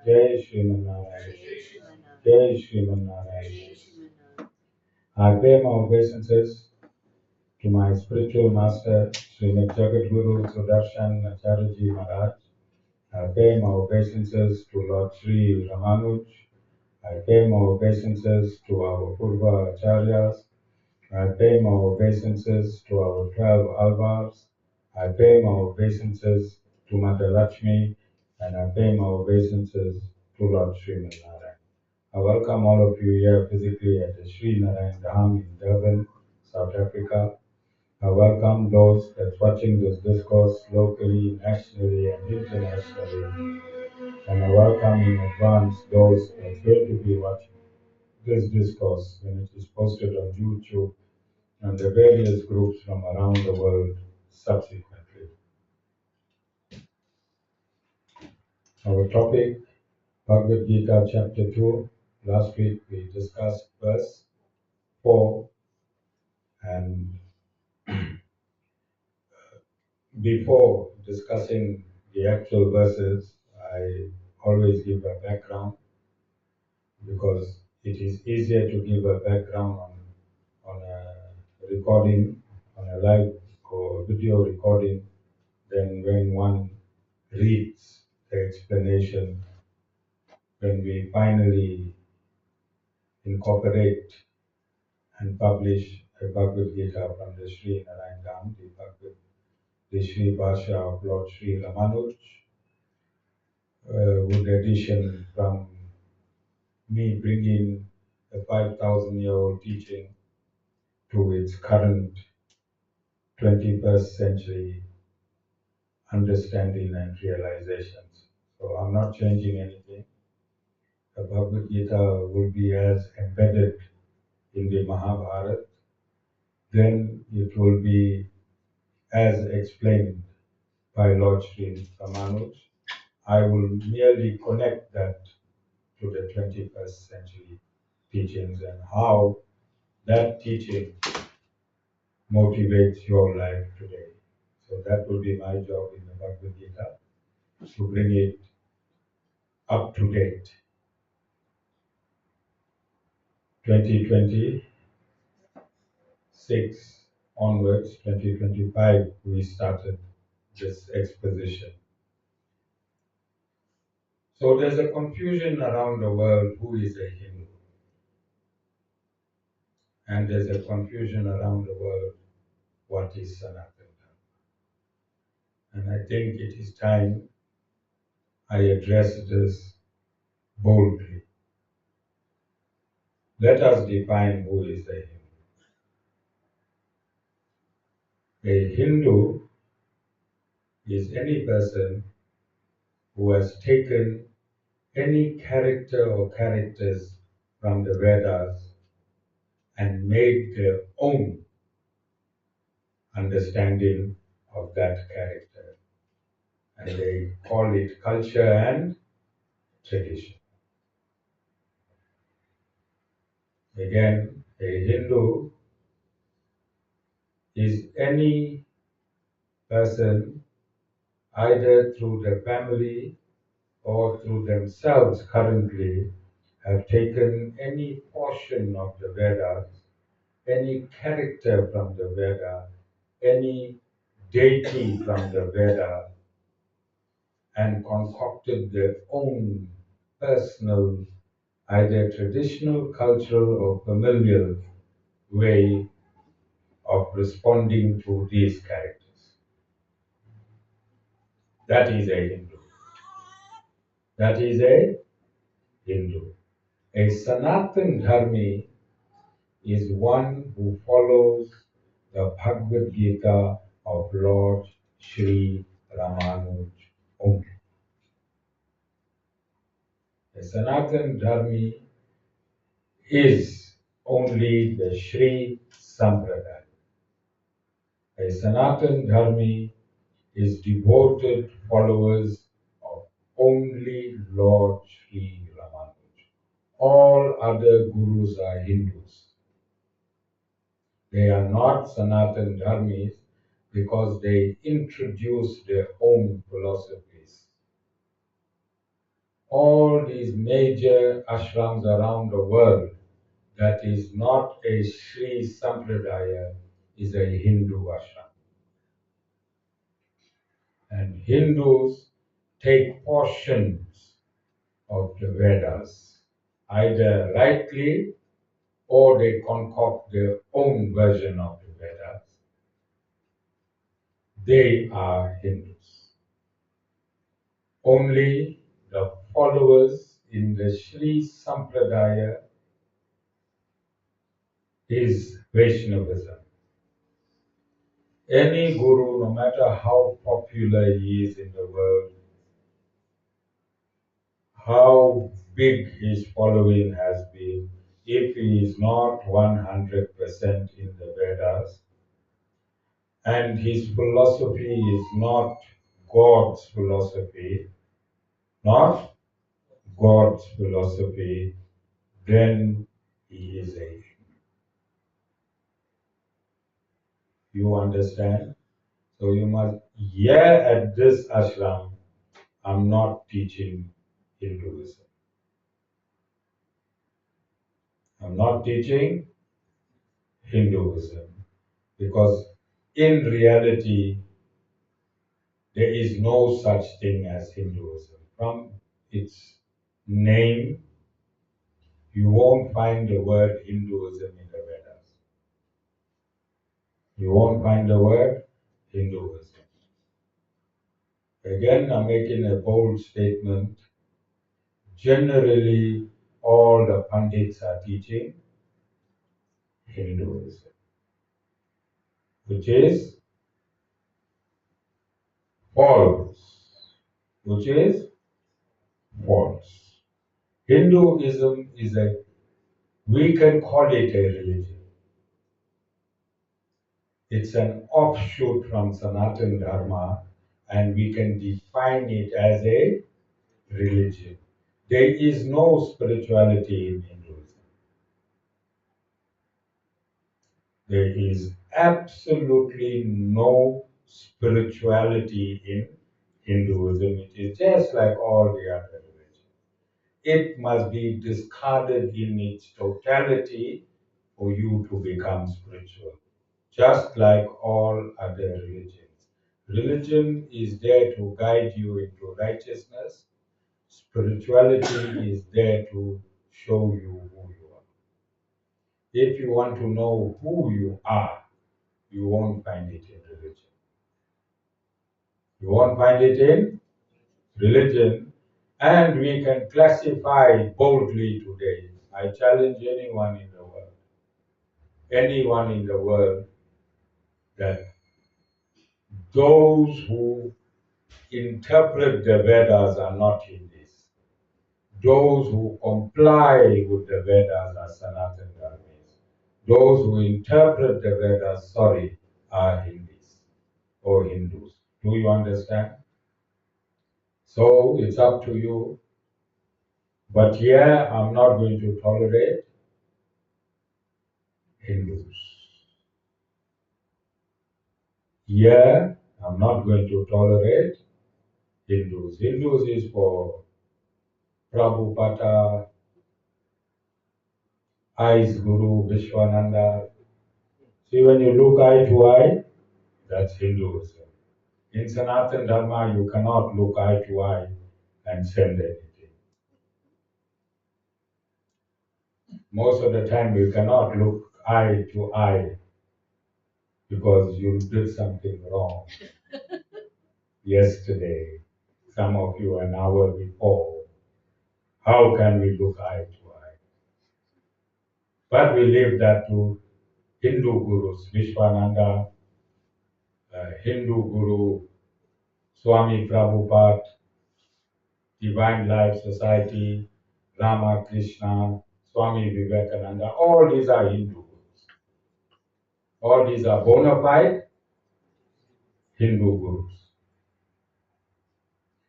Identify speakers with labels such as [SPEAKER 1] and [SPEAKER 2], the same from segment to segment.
[SPEAKER 1] Jai Shrimad Narayana. Jai Shrimad Narayana. I pay my obeisances to my spiritual master, Srimad Jagadguru Sudarshan Acharya Ji Maharaj. I pay my obeisances to Lord Sri Ramanuj. I pay my obeisances to our Purva Acharyas. I pay my obeisances to our 12 Alvars. I pay my obeisances to Mother Lakshmi, and I pay my obeisances to Lord Srimad Narayan. I welcome all of you here physically at the Sri Narayan Dham in Durban, South Africa. I welcome those that's watching this discourse locally, nationally, and internationally. And I welcome in advance those that's going to be watching this discourse when it is posted on YouTube and the various groups from around the world subsequently. Our topic, Bhagavad Gītā chapter 2. Last week we discussed verse 4, and before discussing the actual verses, I always give a background because it is easier to give a background on a recording, on a live or video recording, than when one reads the explanation when we finally incorporate and publish a Bhagavad Gita from the Sri Narayan Dham, the Sri Bhasha of Lord Sri Ramanuj, with addition from me bringing a 5,000-year-old teaching to its current 21st century understanding and realizations. So I'm not changing anything. The Bhagavad Gita will be as embedded in the Mahabharata, then it will be as explained by Lord Sri Ramanuj. I will merely connect that to the 21st century teachings and how that teaching motivates your life today. So that will be my job in the Bhagavad Gita, to bring it up to date. 2026 onwards, 2025, we started this exposition. So there's a confusion around the world who is a Hindu. And there's a confusion around the world what is Sanātana Dharma. And I think it is time I address this boldly. Let us define who is a Hindu. A Hindu is any person who has taken any character or characters from the Vedas and made their own understanding of that character. And they call it culture and tradition. Again, a Hindu is any person either through the family or through themselves currently have taken any portion of the Vedas, any character from the Veda, any deity from the Veda, and concocted their own personal, either traditional, cultural, or familial way of responding to these characters. That is a Hindu. That is a Hindu. A Sanātana Dharma is one who follows the Bhagavad Gītā of Lord Sri Ramanuj only. A Sanātana Dharma is only the Sri Sampradaya. A Sanātana Dharma is devoted followers of only Lord Sri Ramanuj. All other gurus are Hindus. They are not Sanātana Dharmis because they introduce their own philosophies. all these major ashrams around the world, that is not a Sri Sampradaya, is a Hindu ashram. And Hindus take portions of the Vedas, either rightly or they concoct their own version of the Vedas. They are Hindus. Only the followers in the Sri Sampradaya is Vaishnavism. Any guru, no matter how popular he is in the world, how big his following has been, if he is not 100% in the Vedas, and his philosophy is not God's philosophy, not God's philosophy, then he is a. You understand? So you must, at this ashram, I'm not teaching Hinduism. I'm not teaching Hinduism because in reality, there is no such thing as Hinduism. From its name, you won't find the word Hinduism in the Vedas. You won't find the word Hinduism. Again, I'm making a bold statement. Generally, all the pundits are teaching Hinduism, which is false. Which is false. Hinduism is we can call it a religion. It's an offshoot from Sanātana Dharma, and we can define it as a religion. There is no spirituality in Hinduism. There is absolutely no spirituality in Hinduism. It is just like all the other religions. It must be discarded in its totality for you to become spiritual, just like all other religions. Religion is there to guide you into righteousness. Spirituality is there to show you who you are. If you want to know who you are, you won't find it in religion. You won't find it in religion, and we can classify boldly today. I challenge anyone in the world, that those who interpret the Vedas are not Hindus. Those who comply with the Vedas are Sanātana Dharmis. Those who interpret the Vedas, are Hindus or Hindus. Do you understand? So it's up to you. But here I'm not going to tolerate Hindus. Here I'm not going to tolerate Hindus. Hindus is for Prabhupada, I's Guru, Vishwananda. See, when you look eye to eye, that's Hinduism. In Sanātana Dharma, you cannot look eye to eye and send anything. Most of the time, you cannot look eye to eye because you did something wrong yesterday. Some of you an hour before. How can we look eye to eye? But we leave that to Hindu gurus, Vishwananda, Hindu Guru, Swami Prabhupada, Divine Life Society, Rama Krishna, Swami Vivekananda, all these are Hindu gurus. All these are bona fide Hindu gurus.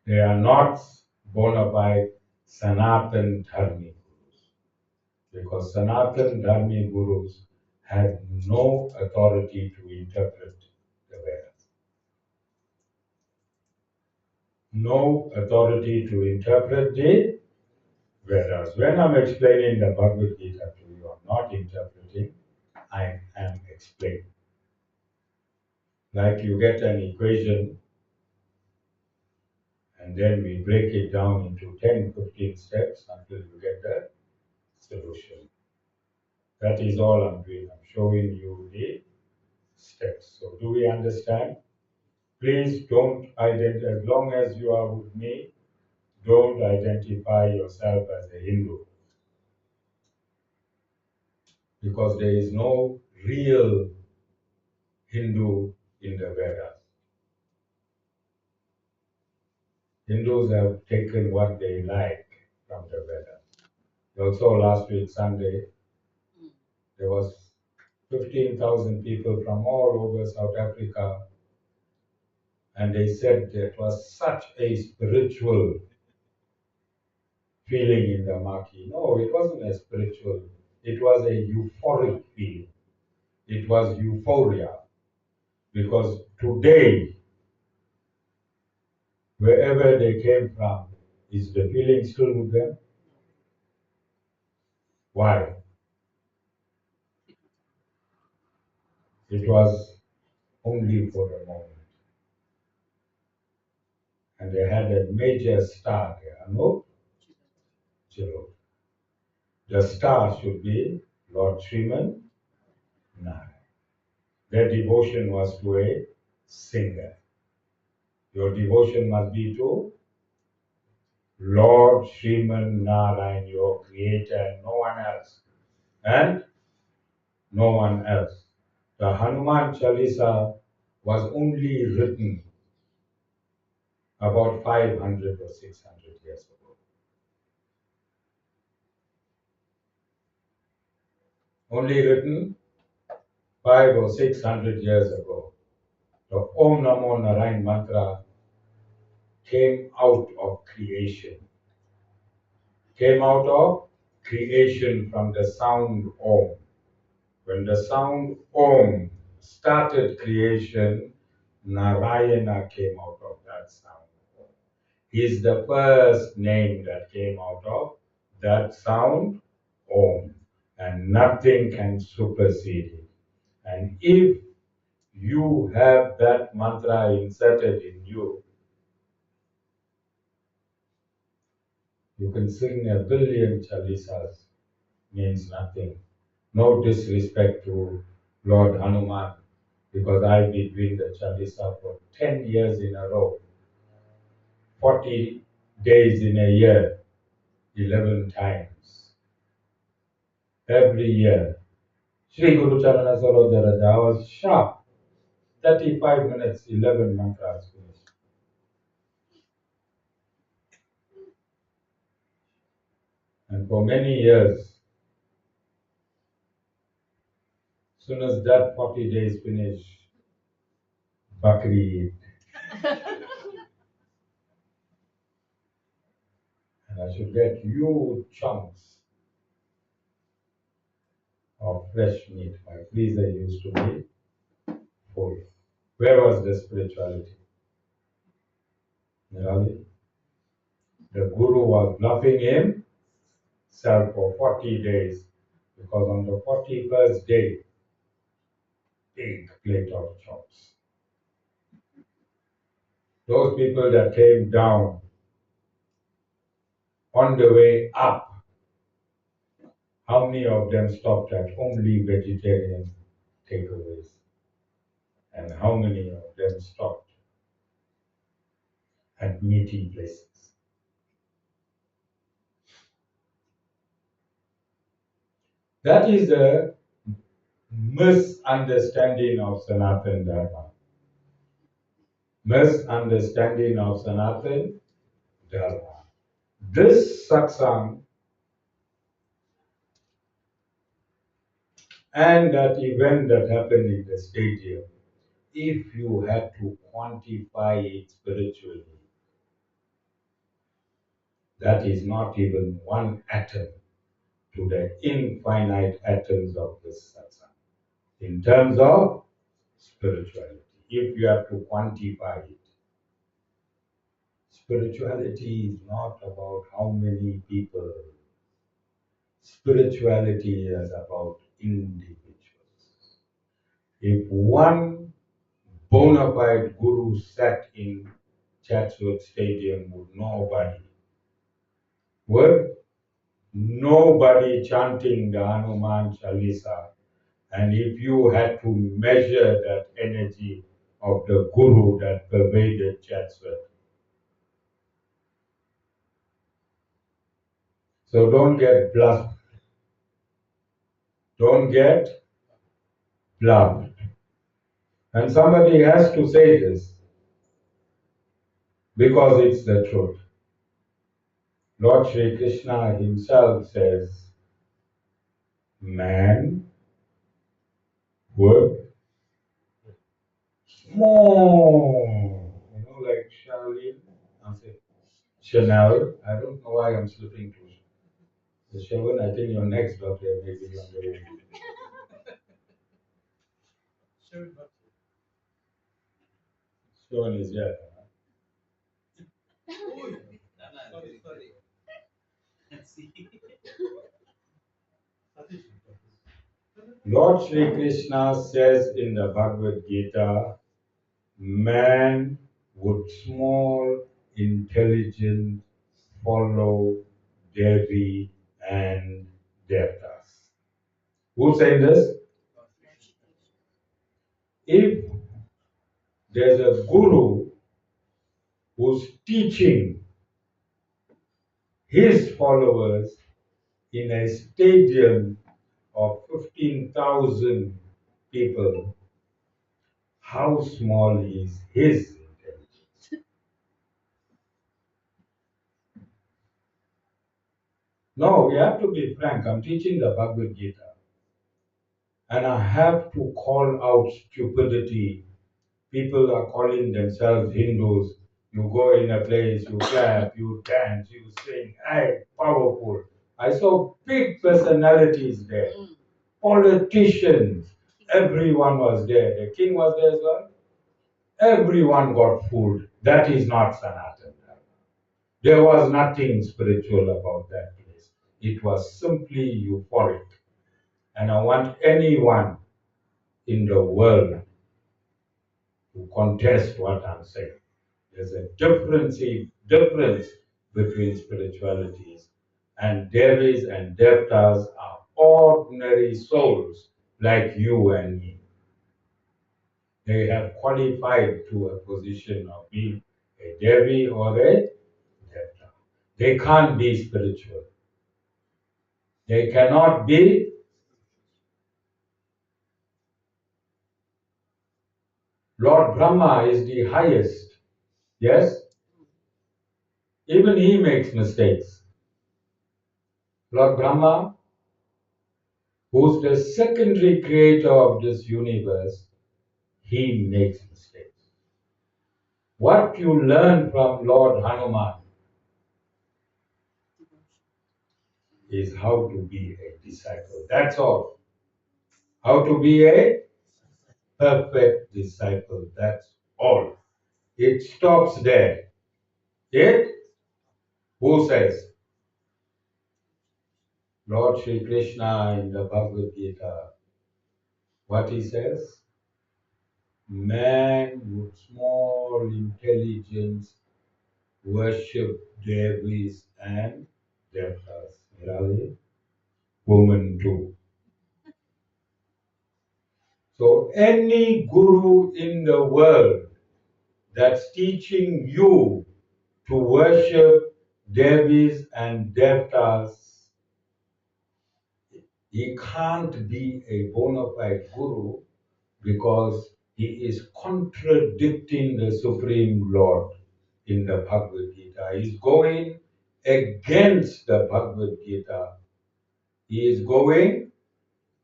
[SPEAKER 1] They are not bona fide Sanātana Dharma gurus. Because Sanātana Dharma gurus have no authority to interpret the Vedas. no authority to interpret the Vedas. When I'm explaining the Bhagavad Gita to you, I'm not interpreting, I am explaining. Like you get an equation and then we break it down into 10, 15 steps until you get the solution. That is all I'm doing. I'm showing you the steps. So do we understand? Please don't identify, as long as you are with me, don't identify yourself as a Hindu. Because there is no real Hindu in the Vedas. Hindus have taken what they like from the Vedas. Also last week, Sunday, there was 15,000 people from all over South Africa, and they said it was such a spiritual feeling in the Maki. No, it wasn't a spiritual, it was a euphoric feeling. It was euphoria. Because today, wherever they came from, is the feeling still with them? Why? It was only for a moment. And they had a major star there, no? Chilo. The star should be Lord Shrimad Narayan. Their devotion was to a singer. Your devotion must be to Lord Shrimad Narayan, your creator, and no one else. And no one else. The Hanuman Chalisa was only written about 500 or 600 years ago. Only written 500 or 600 years ago. The Om Namo Narayan mantra came out of creation. Came out of creation from the sound Om. When the sound Om started creation, Narayana came out of that sound Om. He is the first name that came out of that sound Om. And nothing can supersede it. And if you have that mantra inserted in you, you can sing a billion chalisas, means nothing. No disrespect to Lord Hanuman, because I've been doing the chalisa for 10 years in a row, 40 days in a year, 11 times. Every year. Shri Guru Charana Sarojaraja, I was sharp. 35 minutes, 11 mantras finished. And for many years, as soon as that 40 days finished, Bakri Eid. And I should get huge chunks of fresh meat. My freezer used to be full. Where was the spirituality? Really? The Guru was bluffing himself for 40 days, because on the 41st day, big plate of chops. Those people that came down on the way up, how many of them stopped at only vegetarian takeaways? And how many of them stopped at meaty places? That is a misunderstanding of Sanātana Dharma. Misunderstanding of Sanātana Dharma. This satsang and that event that happened in the stadium, if you had to quantify it spiritually, that is not even one atom to the infinite atoms of this satsang. In terms of spirituality, if you have to quantify it Spirituality is not about how many people. Spirituality is about individuals. If one bona fide guru sat in Chatsworth Stadium, would nobody chanting the Hanuman Chalisa, and if you had to measure that energy of the guru that pervaded Chatsworth. So don't get bluffed. Don't get bluffed. And somebody has to say this because it's the truth. Lord Sri Krishna himself says, man would small, like Charlene, I say Chanel. I don't know why I'm slipping to the Sherwin. I think your next doctor may be on the way. Sherwin is here. Lord Sri Krishna says in the Bhagavad Gītā, man would small intelligence follow Devi and Devtas. Who said this? If there's a guru who's teaching his followers in a stadium of 15,000 people, how small is his intelligence? No, we have to be frank. I'm teaching the Bhagavad Gita. And I have to call out stupidity. People are calling themselves Hindus. You go in a place, you clap, you dance, you sing, hey, powerful. I saw big personalities there, politicians, everyone was there. The king was there as well. Everyone got fooled. That is not Sanātana Dharma. There was nothing spiritual about that place. It was simply euphoric. And I want anyone in the world to contest what I'm saying. There's a difference between spiritualities, and Devis and Devtas are ordinary souls like you and me. They have qualified to a position of being a Devi or a Devta. They can't be spiritual. They cannot be. Lord Brahma is the highest. Yes? Even he makes mistakes. Lord Brahma, who's the secondary creator of this universe, he makes mistakes. What you learn from Lord Hanuman is how to be a disciple. That's all. How to be a perfect disciple. That's all. It stops there. Who says? Lord Sri Krishna in the Bhagavad Gītā. What he says? Man with small intelligence worship Devis and Devtas. Really? Women too. So any guru in the world that's teaching you to worship Devis and Devtas, he can't be a bona fide guru because he is contradicting the Supreme Lord in the Bhagavad Gītā. He's going against the Bhagavad Gītā. He is going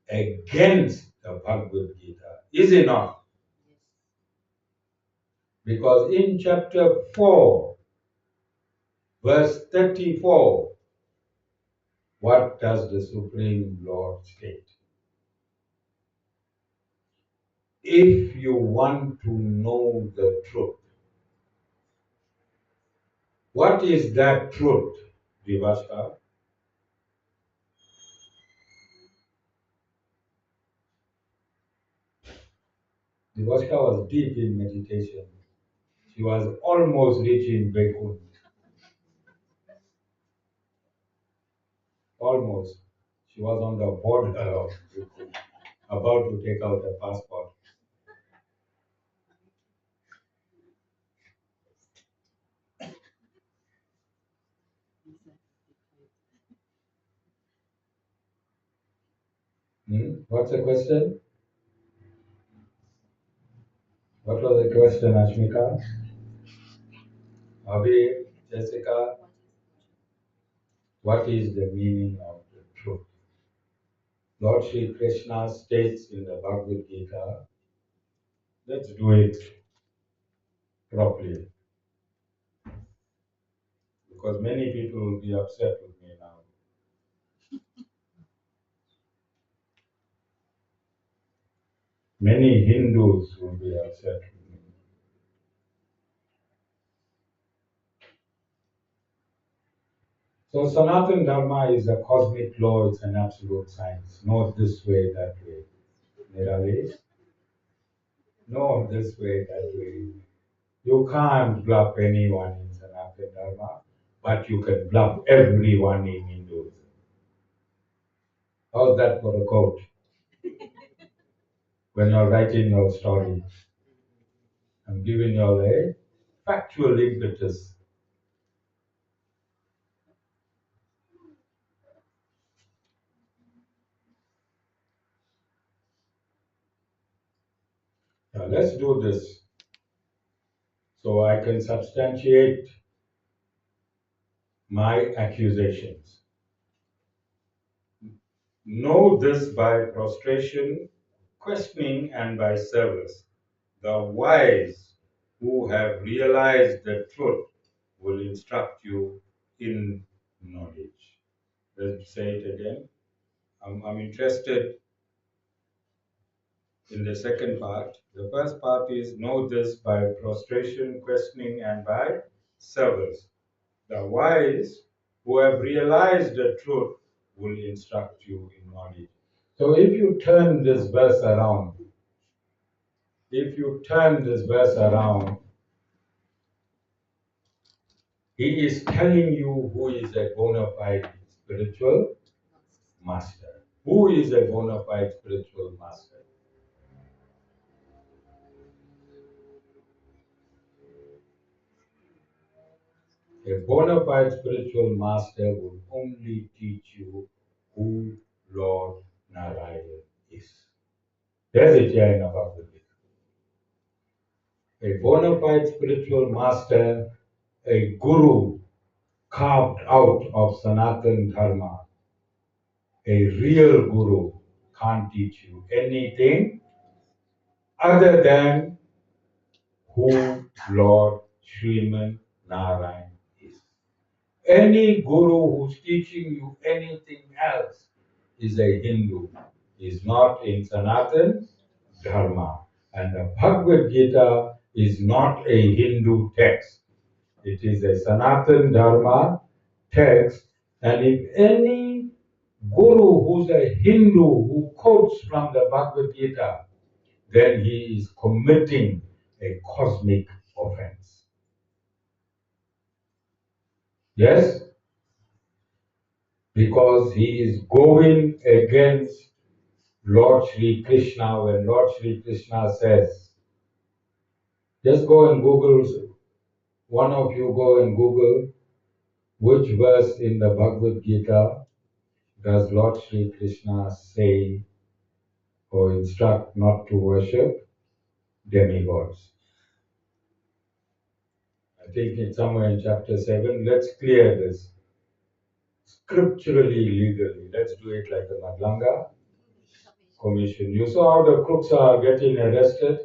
[SPEAKER 1] against the Bhagavad Gītā. Is he not? Because in chapter 4, verse 34, what does the Supreme Lord state? If you want to know the truth, What is that truth, Vivashka? Vivashka was deep in meditation. She was almost reaching Vaikuntha. Almost. She was on the border of Vaikuntha, about to take out a passport. What's the question? What was the question, Ashmika? Abhi, Jessica, what is the meaning of the truth? Lord Shri Krishna states in the Bhagavad Gītā, let's do it properly, because many people will be upset with me now. Many Hindus will be upset with me. So Sanātana Dharma is a cosmic law, it's an absolute science. Not this way, that way. Nirali? No, this way, that way. You can't bluff anyone in Sanātana Dharma, but you can bluff everyone in Hinduism. How's that for a quote? When you're writing your story, I'm giving you a factual impetus. Now let's do this so I can substantiate my accusations. Know this by prostration, questioning, and by service. The wise who have realized the truth will instruct you in knowledge. Let's say it again. I'm interested in the second part. The first part is know this by prostration, questioning, and by service. The wise who have realized the truth will instruct you in knowledge. So if you turn this verse around, he is telling you who is a bona fide spiritual master. Who is a bona fide spiritual master? A bona fide spiritual master will only teach you who Lord Narayana is. There's it here in the Bhagavad Gita. A bona fide spiritual master, a guru carved out of Sanātana Dharma, a real guru can't teach you anything other than who Lord Shrimad Narayana is. Any guru who's teaching you anything else is a Hindu, is not in Sanātana Dharma. And the Bhagavad Gita is not a Hindu text. It is a Sanātana Dharma text. And if any guru who's a Hindu who quotes from the Bhagavad Gita, then he is committing a cosmic offense. Yes? Because he is going against Lord Shri Krishna when Lord Shri Krishna says, just go and Google, one of you go and Google which verse in the Bhagavad Gita does Lord Shri Krishna say or instruct not to worship demigods. I think it's somewhere in chapter 7. Let's clear this. Scripturally, legally, let's do it like the Madlanga Commission. You saw how the crooks are getting arrested?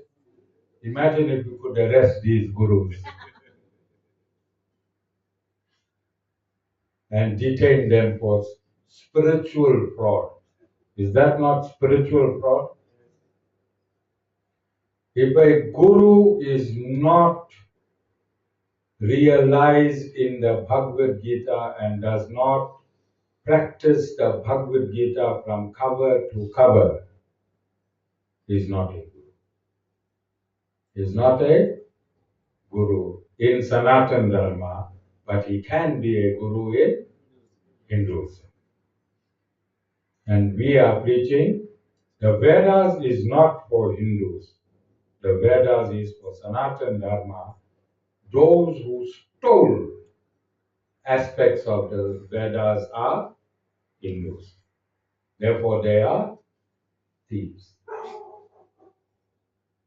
[SPEAKER 1] Imagine if you could arrest these gurus and detain them for spiritual fraud. Is that not spiritual fraud? If a guru is not realize in the Bhagavad Gītā and does not practice the Bhagavad Gītā from cover to cover is not a guru. Is not a guru in Sanātana Dharma, but he can be a guru in Hinduism. And we are preaching the Vedas is not for Hindus. The Vedas is for Sanātana Dharma, those who stole aspects of the Vedas are Hindus. Therefore, they are thieves.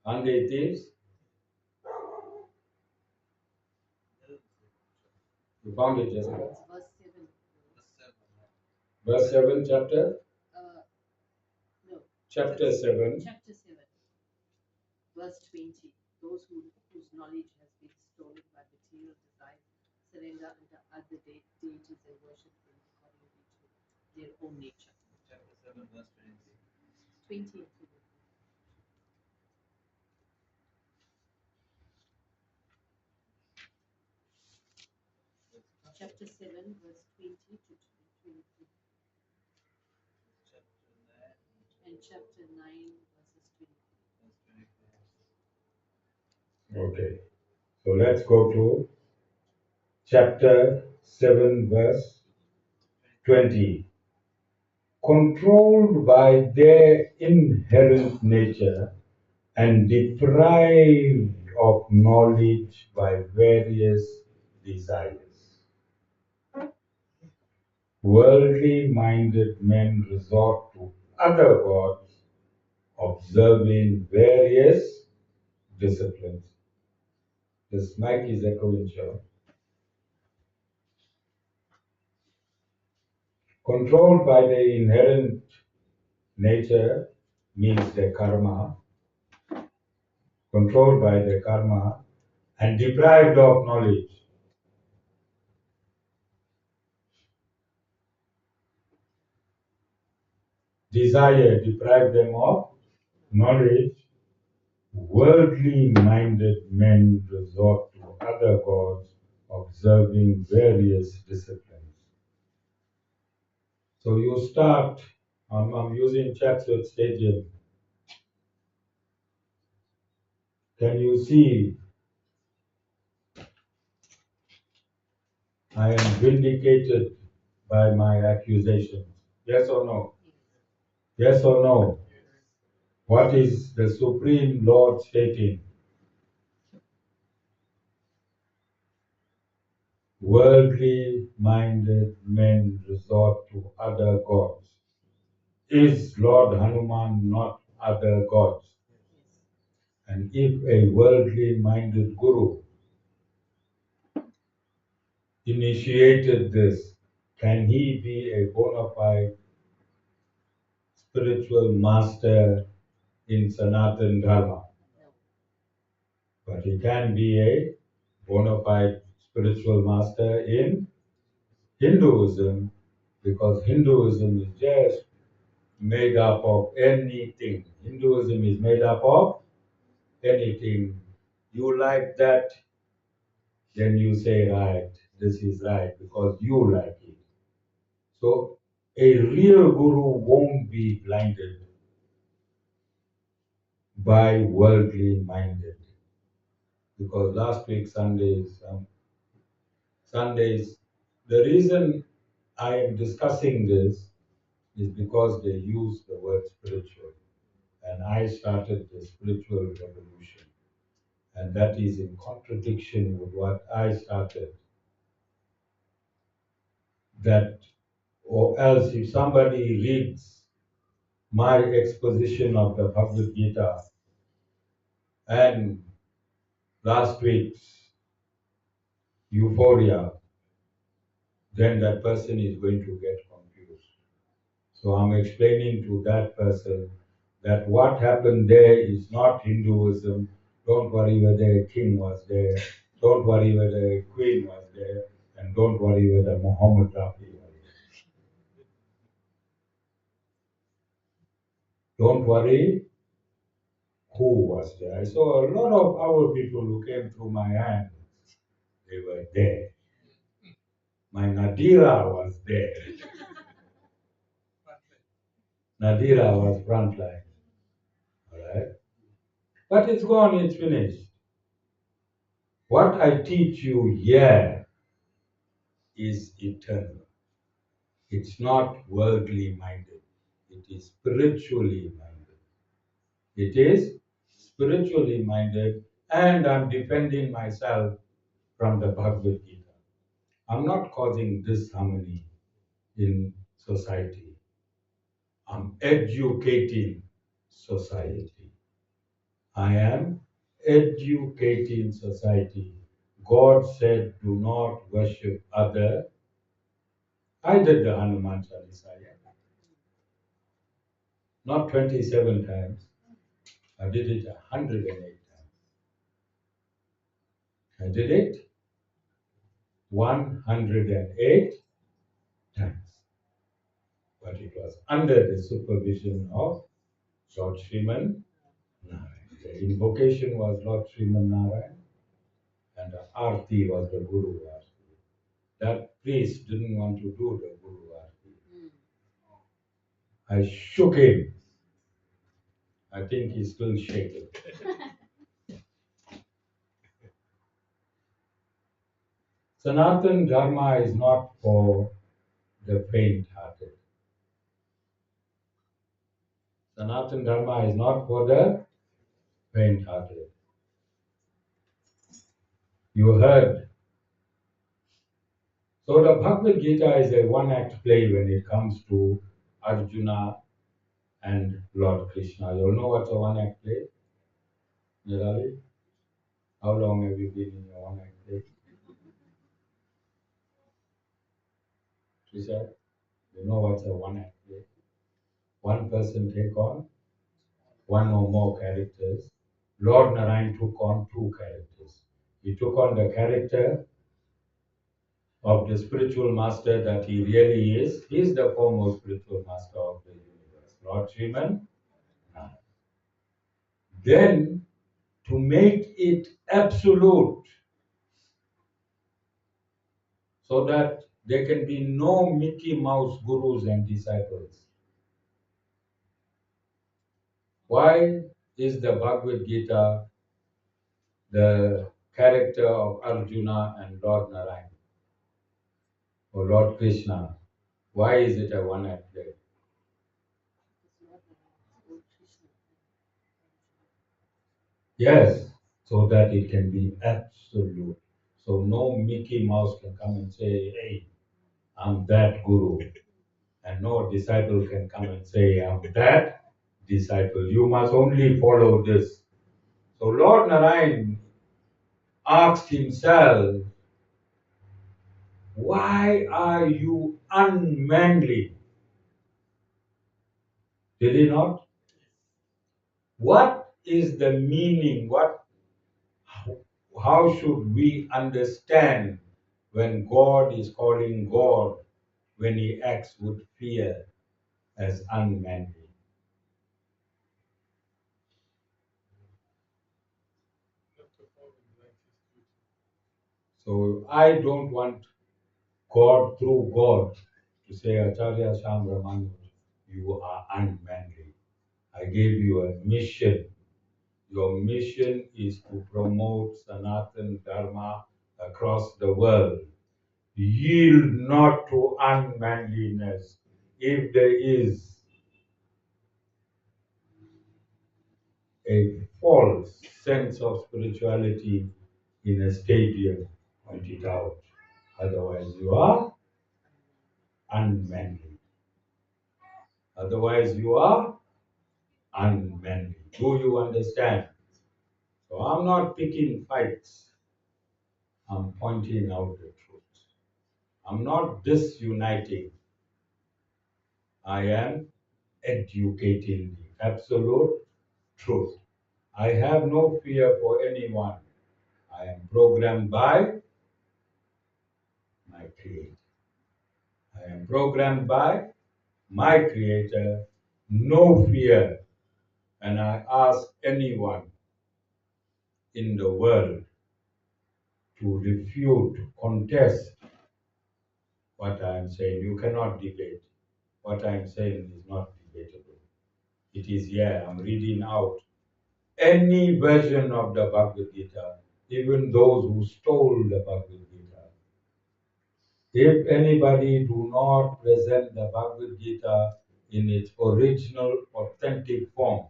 [SPEAKER 1] Aren't they thieves? You found it, Jessica?
[SPEAKER 2] Verse 7.
[SPEAKER 1] Verse 7, chapter?
[SPEAKER 2] No.
[SPEAKER 1] Chapter 7.
[SPEAKER 2] Chapter 7. Verse 20. Those whose knowledge has been stolen by material desire surrender unto other deities and worship them according to their own nature.
[SPEAKER 3] Chapter 7, verse
[SPEAKER 2] 20. Chapter 7, verse 20 to 23. And chapter 9, verses 23.
[SPEAKER 1] Okay. So let's go to chapter 7, verse 20. Controlled by their inherent nature and deprived of knowledge by various desires. Worldly minded men resort to other gods, observing various disciplines. This mic is echoing, sure. Controlled by their inherent nature means their karma, controlled by their karma and deprived of knowledge. Desire deprived them of knowledge. Worldly minded men resort to other gods, observing various disciplines. So you start, I'm using Chatsworth Stadium. Can you see I am vindicated by my accusations? Yes or no? Yes or no? What is the Supreme Lord stating? Worldly minded men resort to other gods. Is Lord Hanuman not other gods? And if a worldly minded guru initiated this, can he be a bona fide spiritual master in Sanātana Dharma? But he can be a bona fide spiritual master in Hinduism, because Hinduism is just made up of anything. Hinduism is made up of anything. You like that, then you say, right, this is right, because you like it. So a real guru won't be blinded by worldly minded. Because last week, Sundays, the reason I am discussing this is because they use the word spiritual. And I started the spiritual revolution. And that is in contradiction with what I started. That, or else if somebody reads my exposition of the Bhagavad Gītā and last week's euphoria, then that person is going to get confused. So I'm explaining to that person that what happened there is not Hinduism. Don't worry whether a king was there. Don't worry whether a queen was there. And don't worry whether Muhammad Rafi was there. Don't worry who was there. I saw a lot of our people who came through my hands. They were there. My Nadira was there. Nadira was frontline. Alright? But it's gone, it's finished. What I teach you here is eternal. It's not worldly minded. It is spiritually minded. It is spiritually minded, and I'm defending myself from the Bhagavad Gītā. I'm not causing disharmony in society. I'm educating society. I am educating society. God said, do not worship other. I did the Hanuman Chalisa, not 27 times. I did it 108 times. I did it 108 times. But it was under the supervision of Lord Shrimad Narayan. The invocation was Lord Shrimad Narayan, and the Arti was the Guru Arti. That priest didn't want to do the Guru Arti. I shook him. I think he's still shaking. Sanātana Dharma is not for the faint-hearted. Sanātana Dharma is not for the faint-hearted. You heard. So the Bhagavad Gita is a one-act play when it comes to Arjuna and Lord Krishna. You all know what's a one-act play? Nirali? How long have you been in your one-act play? Trisha? You know what's a one-act play? One person take on one or more characters. Lord Narayan took on two characters. He took on the character of the spiritual master that he really is. He is the foremost spiritual master of the universe, Lord Shrimad Narayan. Then, to make it absolute, so that there can be no Mickey Mouse gurus and disciples. Why is the Bhagavad Gita the character of Arjuna and Lord Narayan or Lord Krishna? Why is it a one-act play? Yes, so that it can be absolute. So no Mickey Mouse can come and say, hey, I'm that guru. And no disciple can come and say, I'm that disciple. You must only follow this. So Lord Narayan asked himself, why are you unmanly? Did he not? What is the meaning? How should we understand when God is calling God when he acts with fear as unmanly? So I don't want God through God to say, Acharya Shyam Ramanuj, you are unmanly. I gave you a mission. Your mission is to promote Sanātana Dharma across the world. Yield not to unmanliness. If there is a false sense of spirituality in a stadium, point it out. Otherwise, you are unmanly. Otherwise, you are unmanly. Do you understand? So I'm not picking fights. I'm pointing out the truth. I'm not disuniting. I am educating the absolute truth. I have no fear for anyone. I am programmed by my Creator. I am programmed by my Creator. No fear. And I ask anyone in the world to refute, to contest what I am saying. You cannot debate. What I am saying is not debatable. It is here. I'm reading out any version of the Bhagavad Gita, even those who stole the Bhagavad Gita. If anybody do not present the Bhagavad Gita in its original, authentic form,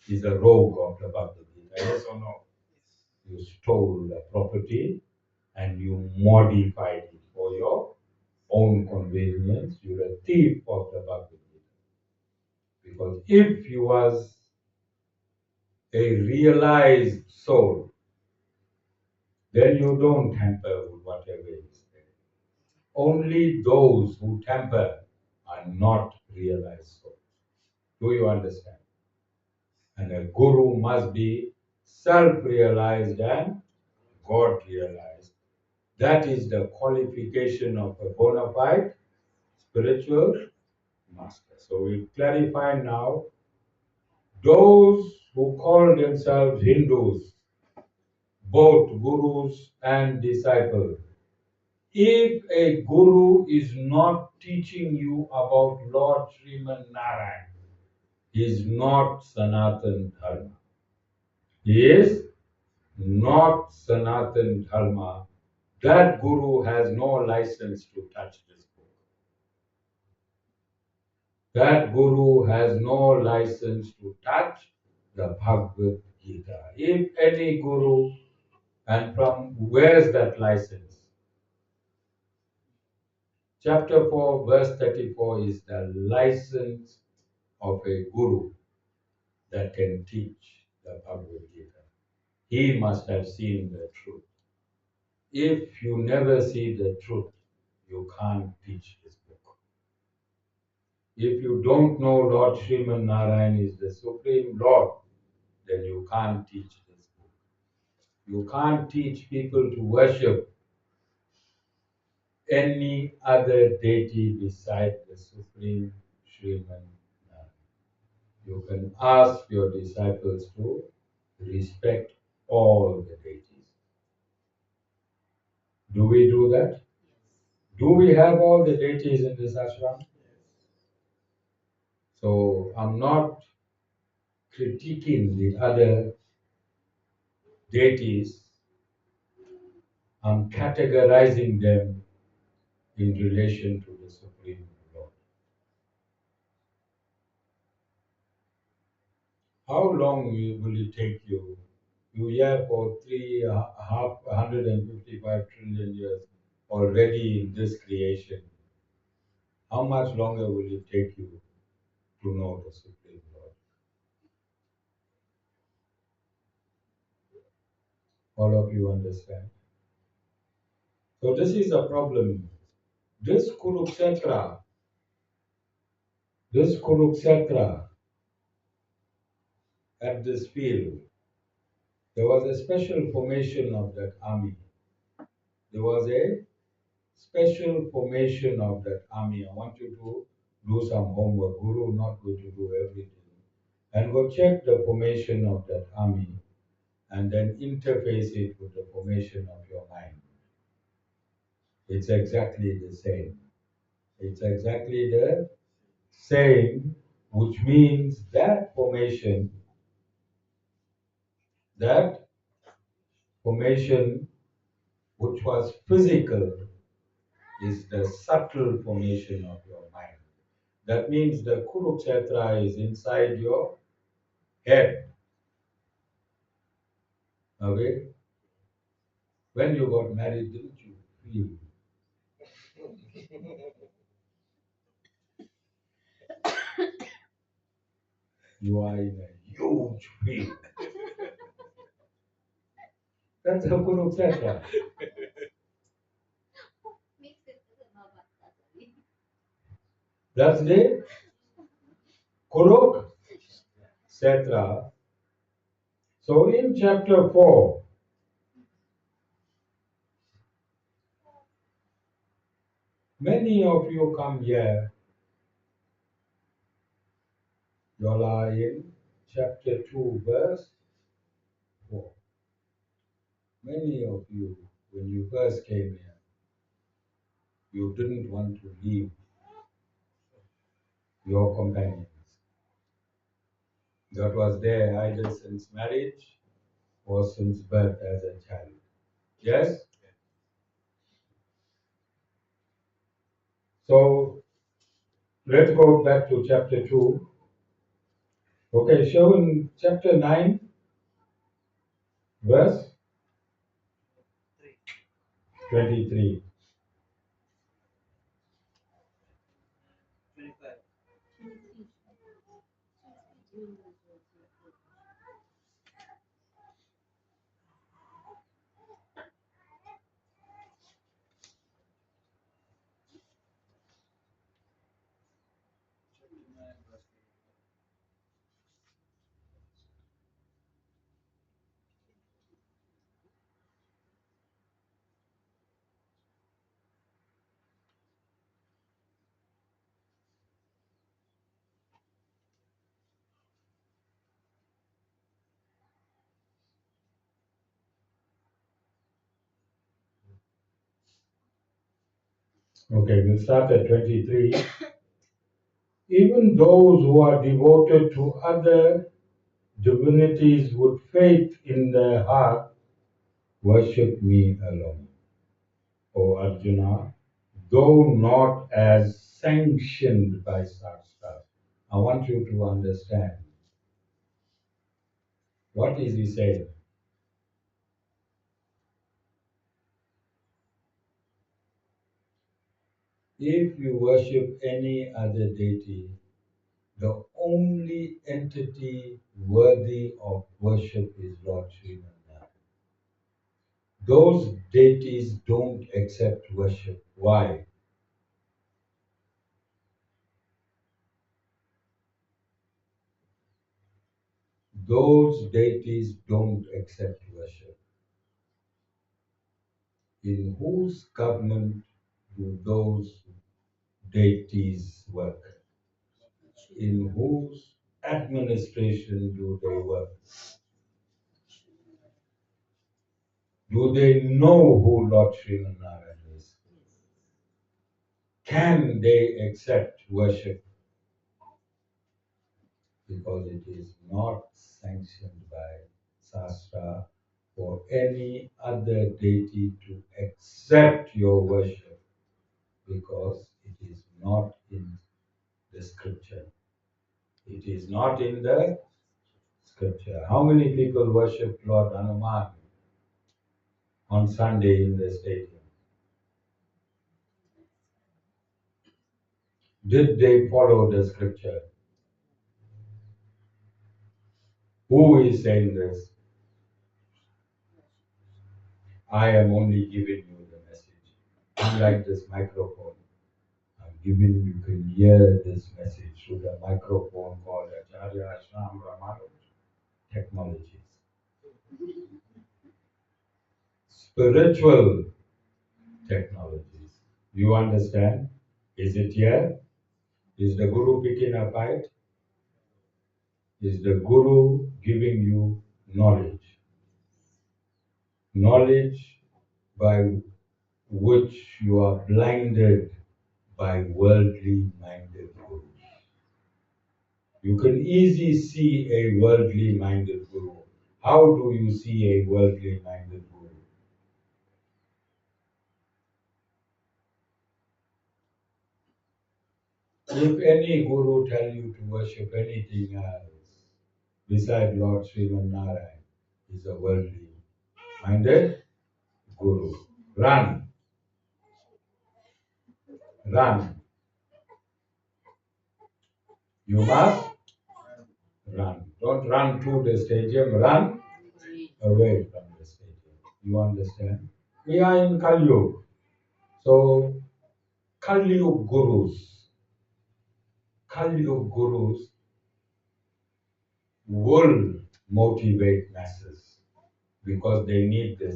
[SPEAKER 1] is a rogue of the Bhagavad Gita. Yes or no? You stole the property and you modified it for your own convenience. You're a thief of the Bhagavad Gita. Because if you was a realized soul, then you don't tamper with whatever is there. Only those who tamper are not realized souls. Do you understand? And a guru must be self-realized and God-realized. That is the qualification of a bona fide spiritual master. So we clarify now, those who call themselves Hindus, both gurus and disciples, if a guru is not teaching you about Lord Shrimad Narayan, he is not Sanātana Dharma. He is not Sanātana Dharma. That guru has no license to touch this book. That guru has no license to touch the Bhagavad Gita. If any guru, and from where's that license? Chapter 4, verse 34 is the license of a guru that can teach the Bhagavad Gita. He must have seen the truth. If you never see the truth, you can't teach this book. If you don't know Lord Shrimad Narayan is the Supreme Lord, then you can't teach this book. You can't teach people to worship any other deity beside the Supreme Shrimad Narayan. You can ask your disciples to respect all the deities. Do we do that? Do we have all the deities in this ashram? So I'm not critiquing the other deities. I'm categorizing them in relation to the Supreme Lord. How long will it take you? You here for 155 trillion years already in this creation. How much longer will it take you to know the Supreme Lord? All of you understand? So this is a problem. This Kurukshetra at this field, there was a special formation of that army. There was a special formation of that army. I want you to do some homework. Guru not going to do everything. And go check the formation of that army and then interface it with the formation of your mind. It's exactly the same. It's exactly the same, which means that formation, which was physical, is the subtle formation of your mind. That means the Kurukshetra is inside your head. Okay? When you got married, didn't you feel? You are in a huge field. That's a Kurukshetra. That's the Kurukshetra. So in chapter 4, many of you come here. You are in chapter 2, verse 4. Many of you when you first came here, you didn't want to leave your companions. That was there either since marriage or since birth as a child. Yes? So let's go back to chapter 2. Okay, show in chapter 9, verse 23.
[SPEAKER 2] 25.
[SPEAKER 1] Okay, we'll start at 23. Even those who are devoted to other divinities with faith in their heart worship me alone. O Arjuna, though not as sanctioned by Shastra. I want you to understand. What is he saying? If you worship any other deity, the only entity worthy of worship is Lord Srimad. Those deities don't accept worship. Why? Those deities don't accept worship. In whose government do those deities work? In whose administration do they work? Do they know who Lord Srimanarayan is? Can they accept worship? Because it is not sanctioned by Shastra for any other deity to accept your worship, because it is not in the scripture. It is not in the scripture. How many people worship Lord Hanuman on Sunday in the stadium? Did they follow the scripture? Who is saying this? I am only giving you the message. Unlike this microphone, I'm giving, you can hear this message through the microphone called Acharya Shyam Ramanuj Technologies. Spiritual technologies. You understand? Is it here? Is the Guru picking a fight? Is the Guru giving you knowledge? Knowledge by which you are blinded by worldly minded gurus. You can easily see a worldly minded guru. How do you see a worldly minded guru? If any guru tell you to worship anything else beside Lord Srimad Narayan, is a worldly minded guru. Run. Run. You must run. Don't run to the stadium, run away from the stadium. You understand? We are in Kali Yuga. So Kali Yuga gurus will motivate masses because they need the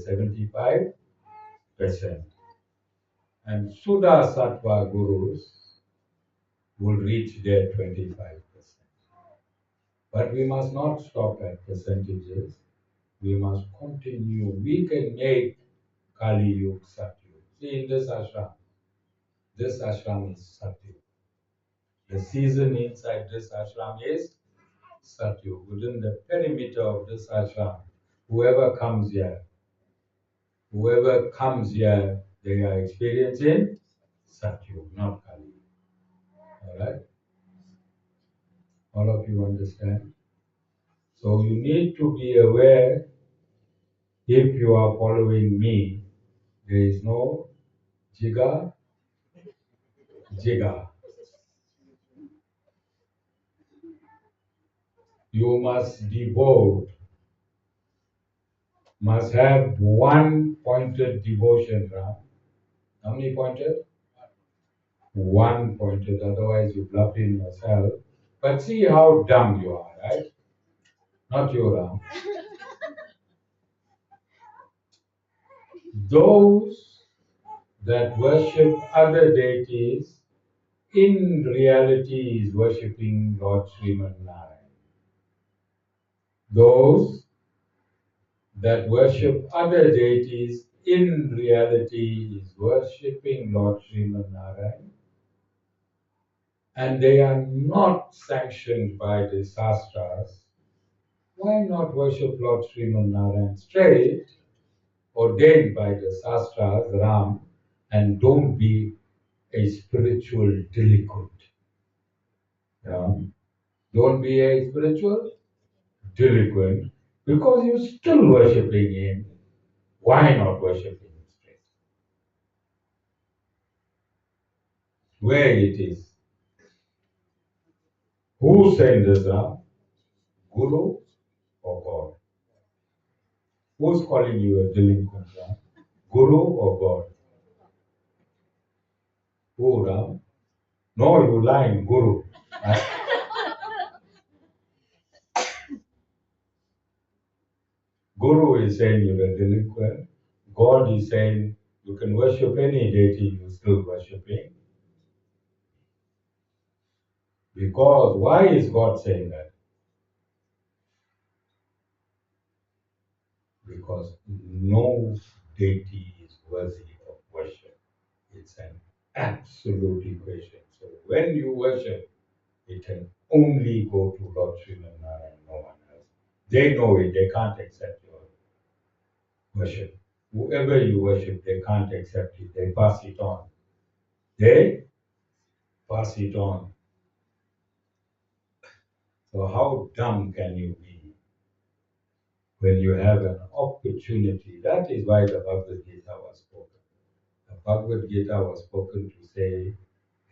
[SPEAKER 1] 75%. And Sudha Sattva gurus will reach their 25%. But we must not stop at percentages. We must continue. We can make Kali Yuga Satyug. See, in this ashram is Satyug. The season inside this ashram is Satyug. Within the perimeter of this ashram, whoever comes here, they are experiencing Satyug, not Kali. All right? All of you understand? So you need to be aware, if you are following me, there is no jiga. You must devote, must have one pointed devotion, Ram. How many pointed? One pointed, otherwise you bluff in yourself. But see how dumb you are, right? Not you, Ram. Those that worship other deities in reality is worshipping Lord Shrimad Narayan. Those that worship other deities in reality is worshipping Lord Shrimad Narayan, and they are not sanctioned by the Shastras. Why not worship Lord Shrimad Narayan straight, ordained by the Shastras, Ram, and don't be a spiritual delinquent? Ram, don't be a spiritual delinquent because you're still worshipping him. Why not worship him straight? Where it is? Who sent this Ram? Guru or God? Who's calling you a delinquent Ram? Guru or God? Who, Ram? No, you lying, Guru. Right? Guru is saying you're a delinquent. God is saying you can worship any deity, you're still worshipping. Because why is God saying that? Because no deity is worthy of worship. It's an absolute equation. So when you worship, it can only go to Lord Srimad Narayan, no one else. They know it, they can't accept your worship. Whoever you worship, they can't accept it, they pass it on. They pass it on. So how dumb can you be when you have an opportunity? That is why the Bhagavad Gītā was spoken. The Bhagavad Gītā was spoken to say,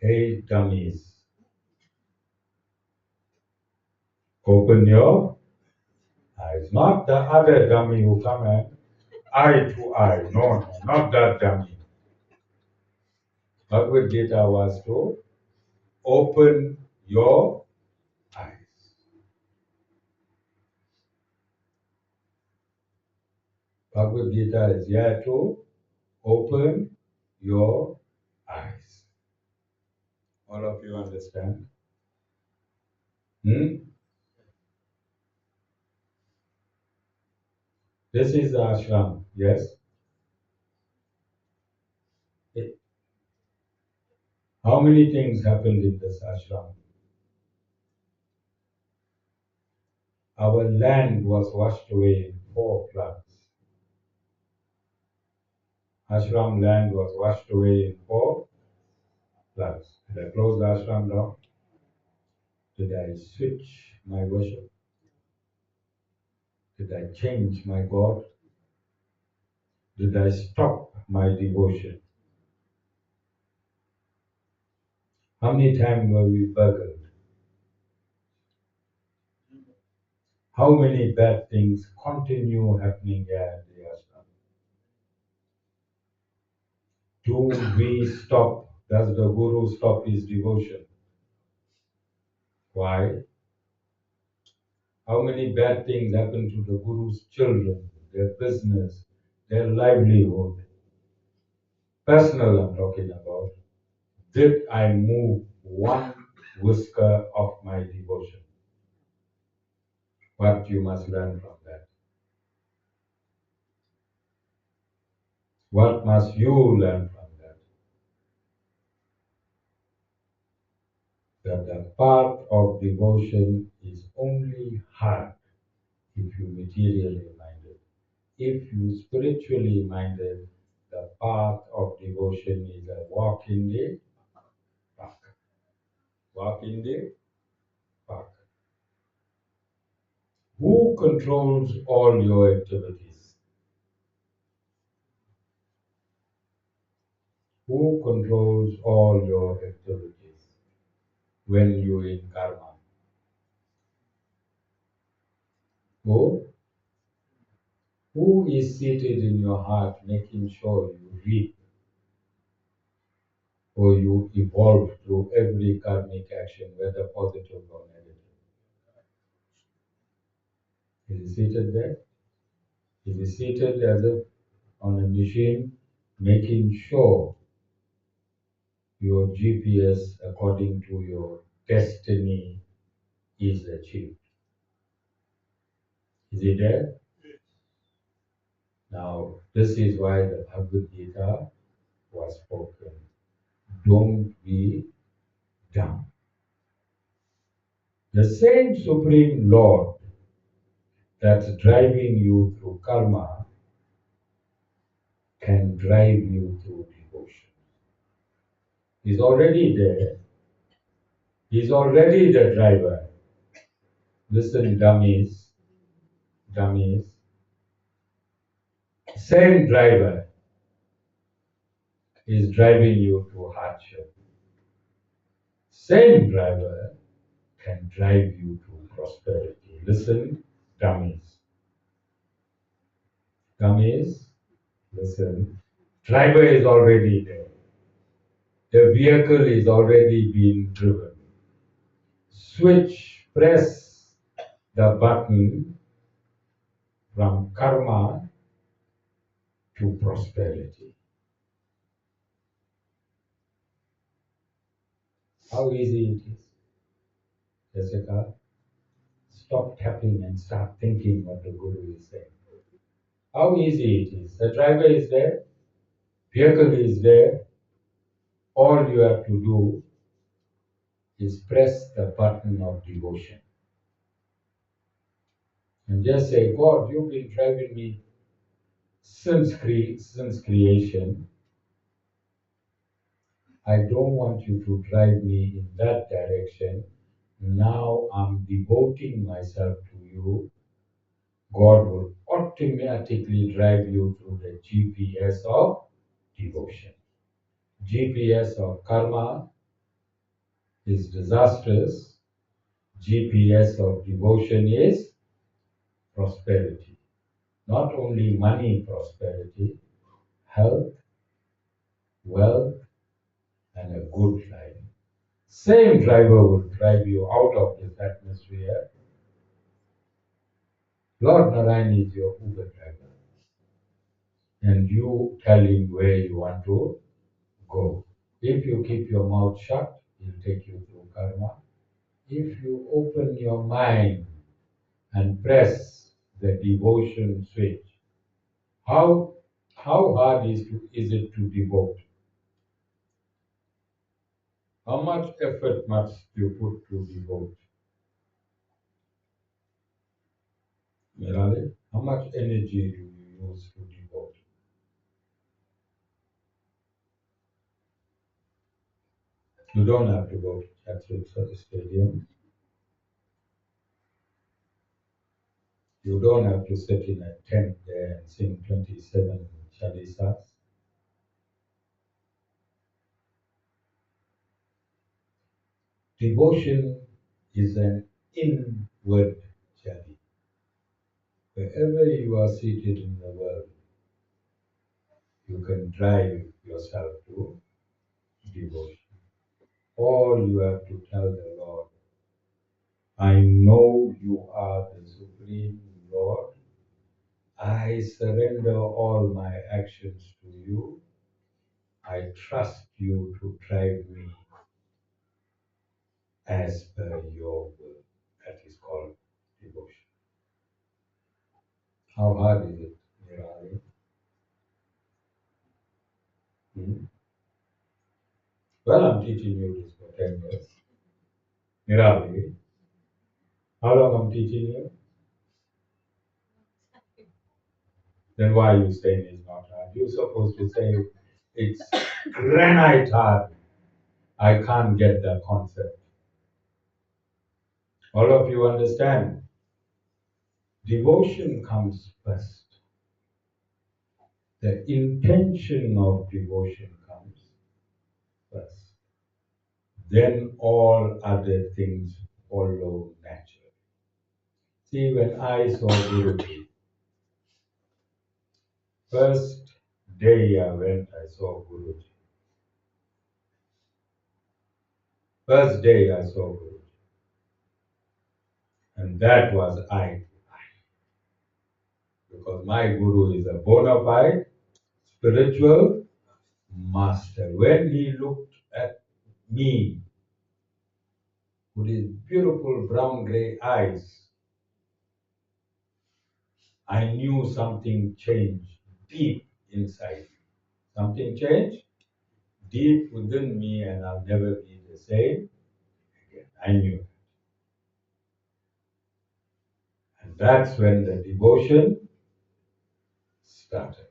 [SPEAKER 1] hey dummies, open your eyes. Not the other dummy who come and eye to eye. No, not that dummy. Bhagavad Gītā was to open your eyes. Bhagavad Gītā is here to open your eyes. All of you understand? This is the ashram, yes? How many things happened in this ashram? Our land was washed away in 4 floods. Ashram land was washed away in 4 floods. Did I close the ashram down? Did I switch my worship? Did I change my God? Did I stop my devotion? How many times were we burgled? How many bad things continue happening here in the ashram? Do we stop? Does the Guru stop his devotion? Why? How many bad things happen to the Guru's children, their business, their livelihood? Personal, I'm talking about. Did I move one whisker of my devotion? What you must learn from that. What must you learn from that? That the path of devotion is only hard if you materially minded. If you spiritually minded, the path of devotion is a walk in the park. Walk in the park. Who controls all your activities? Who controls all your activities when you're in karma? Who? Who is seated in your heart making sure you reap or you evolve through every karmic action, whether positive or negative? Is he seated there? Is he seated as if on a machine making sure your GPS according to your destiny is achieved? Is he there? Now, this is why the Bhagavad Gītā was spoken. Don't be dumb. The same Supreme Lord that's driving you through karma can drive you through devotion. He's already there. He's already the driver. Listen, dummies, dummies. Same driver is driving you to hardship. Same driver can drive you to prosperity. Listen, dummies. Dummies, listen. Driver is already there. The vehicle is already being driven. Switch, press the button from karma to prosperity. How easy it is, Jessica. Stop tapping and start thinking what the Guru is saying. How easy it is. The driver is there, vehicle is there. All you have to do is press the button of devotion. And just say, God, you've been driving me since creation. I don't want you to drive me in that direction. Now I'm devoting myself to you. God will automatically drive you through the GPS of devotion. GPS of karma is disastrous. GPS of devotion is prosperity. Not only money prosperity, health, wealth, and a good life. Same driver will drive you out of this atmosphere. Lord Narayan is your Uber driver. And you tell him where you want to go. If you keep your mouth shut, he'll take you through karma. If you open your mind and press the devotion switch, how hard is it to devote? How much effort must you put to devote? Merali, how much energy do you use to devote? You don't have to go to Acharya Stadium. You don't have to sit in a tent there and sing 27 chalisas. Devotion is an inward journey. Wherever you are seated in the world, you can drive yourself to devotion. All you have to tell the Lord, I know you are the Supreme Lord. I surrender all my actions to you. I trust you to drive me as per your will. That is called devotion. How hard is it, Nirali? Well, I'm teaching you this for 10 years. Nirali, how long I'm teaching you? Then why are you saying it's not hard? You're supposed to say it's granite hard. I can't get that concept. All of you understand? Devotion comes first. The intention of devotion comes first. Then all other things follow naturally. See, when I saw Guruji, first day I went, I saw Guruji. First day I saw Guruji. And that was eye to eye. Because my Guru is a bona fide spiritual master. When he looked at me with his beautiful brown gray eyes, I knew something changed deep inside. Something changed deep within me, and I'll never be the same again. I knew it. And that's when the devotion started.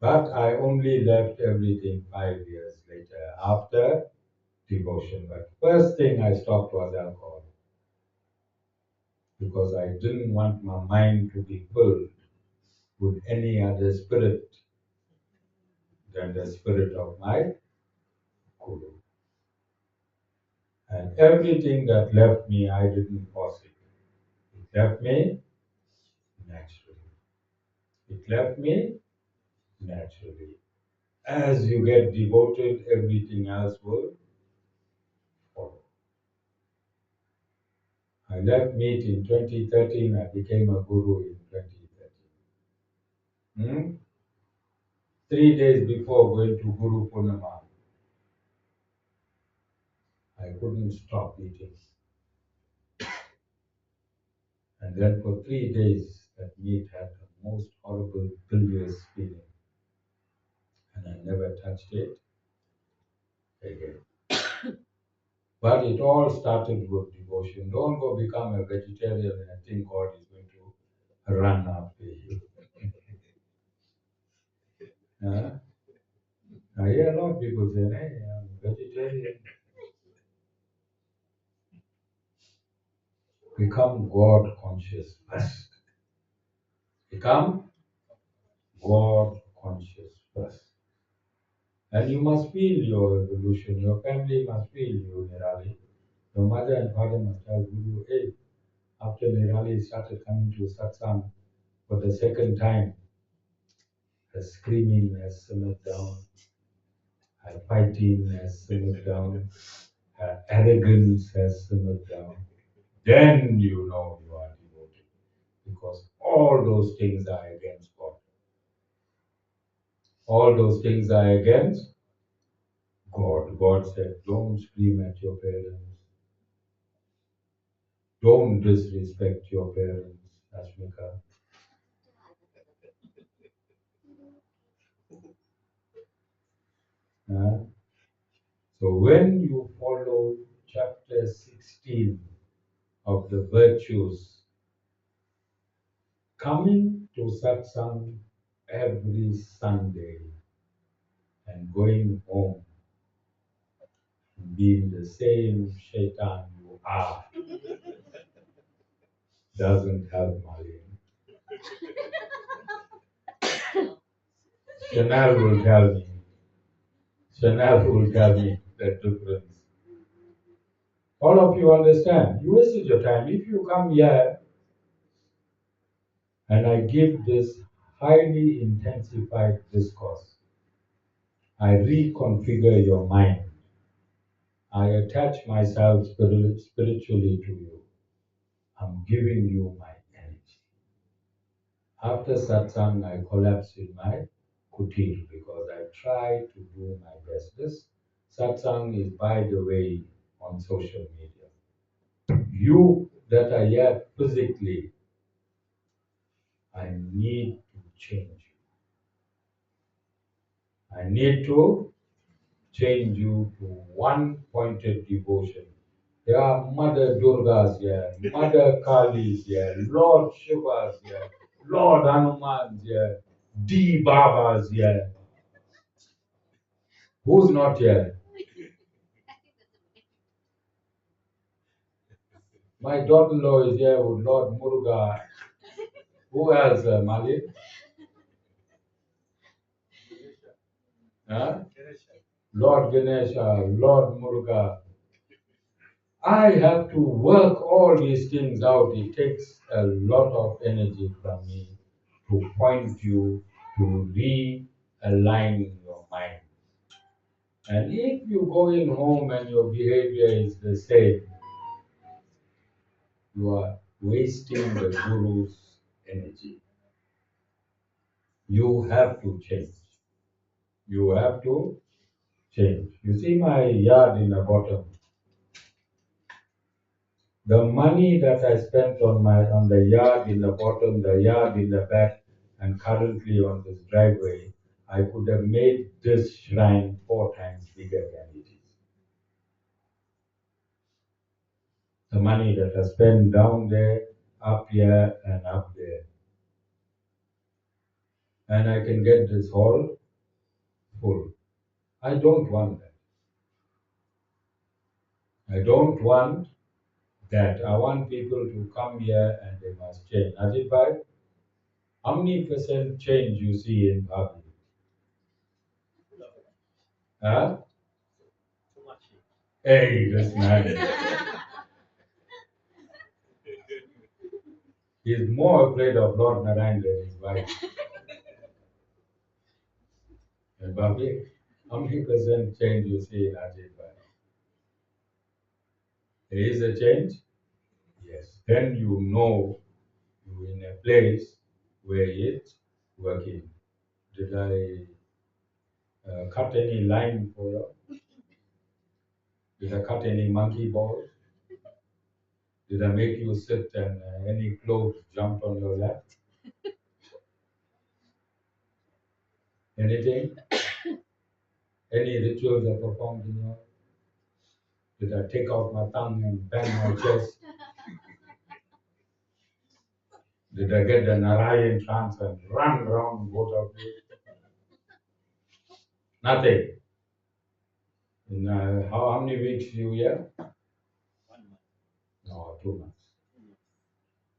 [SPEAKER 1] But I only left everything 5 years later after devotion. But first thing I stopped was alcohol because I didn't want my mind to be filled with any other spirit than the spirit of my Guru. And everything that left me, I didn't force it. It left me naturally. It left me naturally. As you get devoted, everything else will follow. I left meat in 2013. I became a guru in 2013. 3 days before going to Guru Purnima, I couldn't stop eating. And then for 3 days, that meat had the most horrible, bilious feeling. And I never touched it again. But it all started with devotion. Don't go become a vegetarian and think God is going to run after you. I hear a lot of people say, hey, I'm vegetarian. Become God conscious first. Become God conscious first. And you must feel your evolution. Your family must feel you, Nirali. Your mother and father must tell Guru, hey, after Nirali started coming to satsang for the second time, her screaming has simmered down, her fighting has simmered down, her arrogance has simmered down. Then you know you are devoted. Because all those things are against God. All those things are against God. God said, don't scream at your parents. Don't disrespect your parents, Ashmika. So when you follow chapter 16 of the virtues, coming to satsang every Sunday and going home being the same shaitan you are doesn't help Malin. Chanel will tell me. Chanel will tell me the difference. All of you understand. You wasted your time. If you come here and I give this highly intensified discourse, I reconfigure your mind. I attach myself spiritually to you. I'm giving you my energy. After satsang, I collapse in my kutir because I try to do my best. This satsang is, by the way, on social media. You that are here physically, I need to change you. I need to change you to one-pointed devotion. There are Mother Durgas here, Mother Kalis here, Lord Shivas here, Lord Hanumans here, D Babas here. Who's not here? My daughter-in-law is here with Lord Muruga. Who else, Malik? Huh? Lord Ganesha, Lord Muruga. I have to work all these things out. It takes a lot of energy from me to point you to realign your mind. And if you go in home and your behavior is the same, you are wasting the Guru's energy. You have to change. You have to change. You see my yard in the bottom. The money that I spent on the yard in the bottom, the yard in the back, and currently on this driveway, I could have made this shrine 4 times bigger than it is. The money that I spent down there, up here, and up there. And I can get this hall full. I don't want that. I don't want that. I want people to come here and they must change. Ajit Bhai, how many percent change you see in Bhavi? Huh? Hey, this man. He's more afraid of Lord Narayan than his wife. And Bhavi, how many percent change you see in Ajit Bhai? There is a change? Yes. Then you know you're in a place where it's working. Did I cut any line for you? Did I cut any monkey balls? Did I make you sit and any clothes jumped on your lap? Anything? Any rituals I performed in your? Did I take out my tongue and bang my chest? Did I get the Narayan trance and run around both of you? Nothing. In how many weeks you here? 1 month. No, 2 months.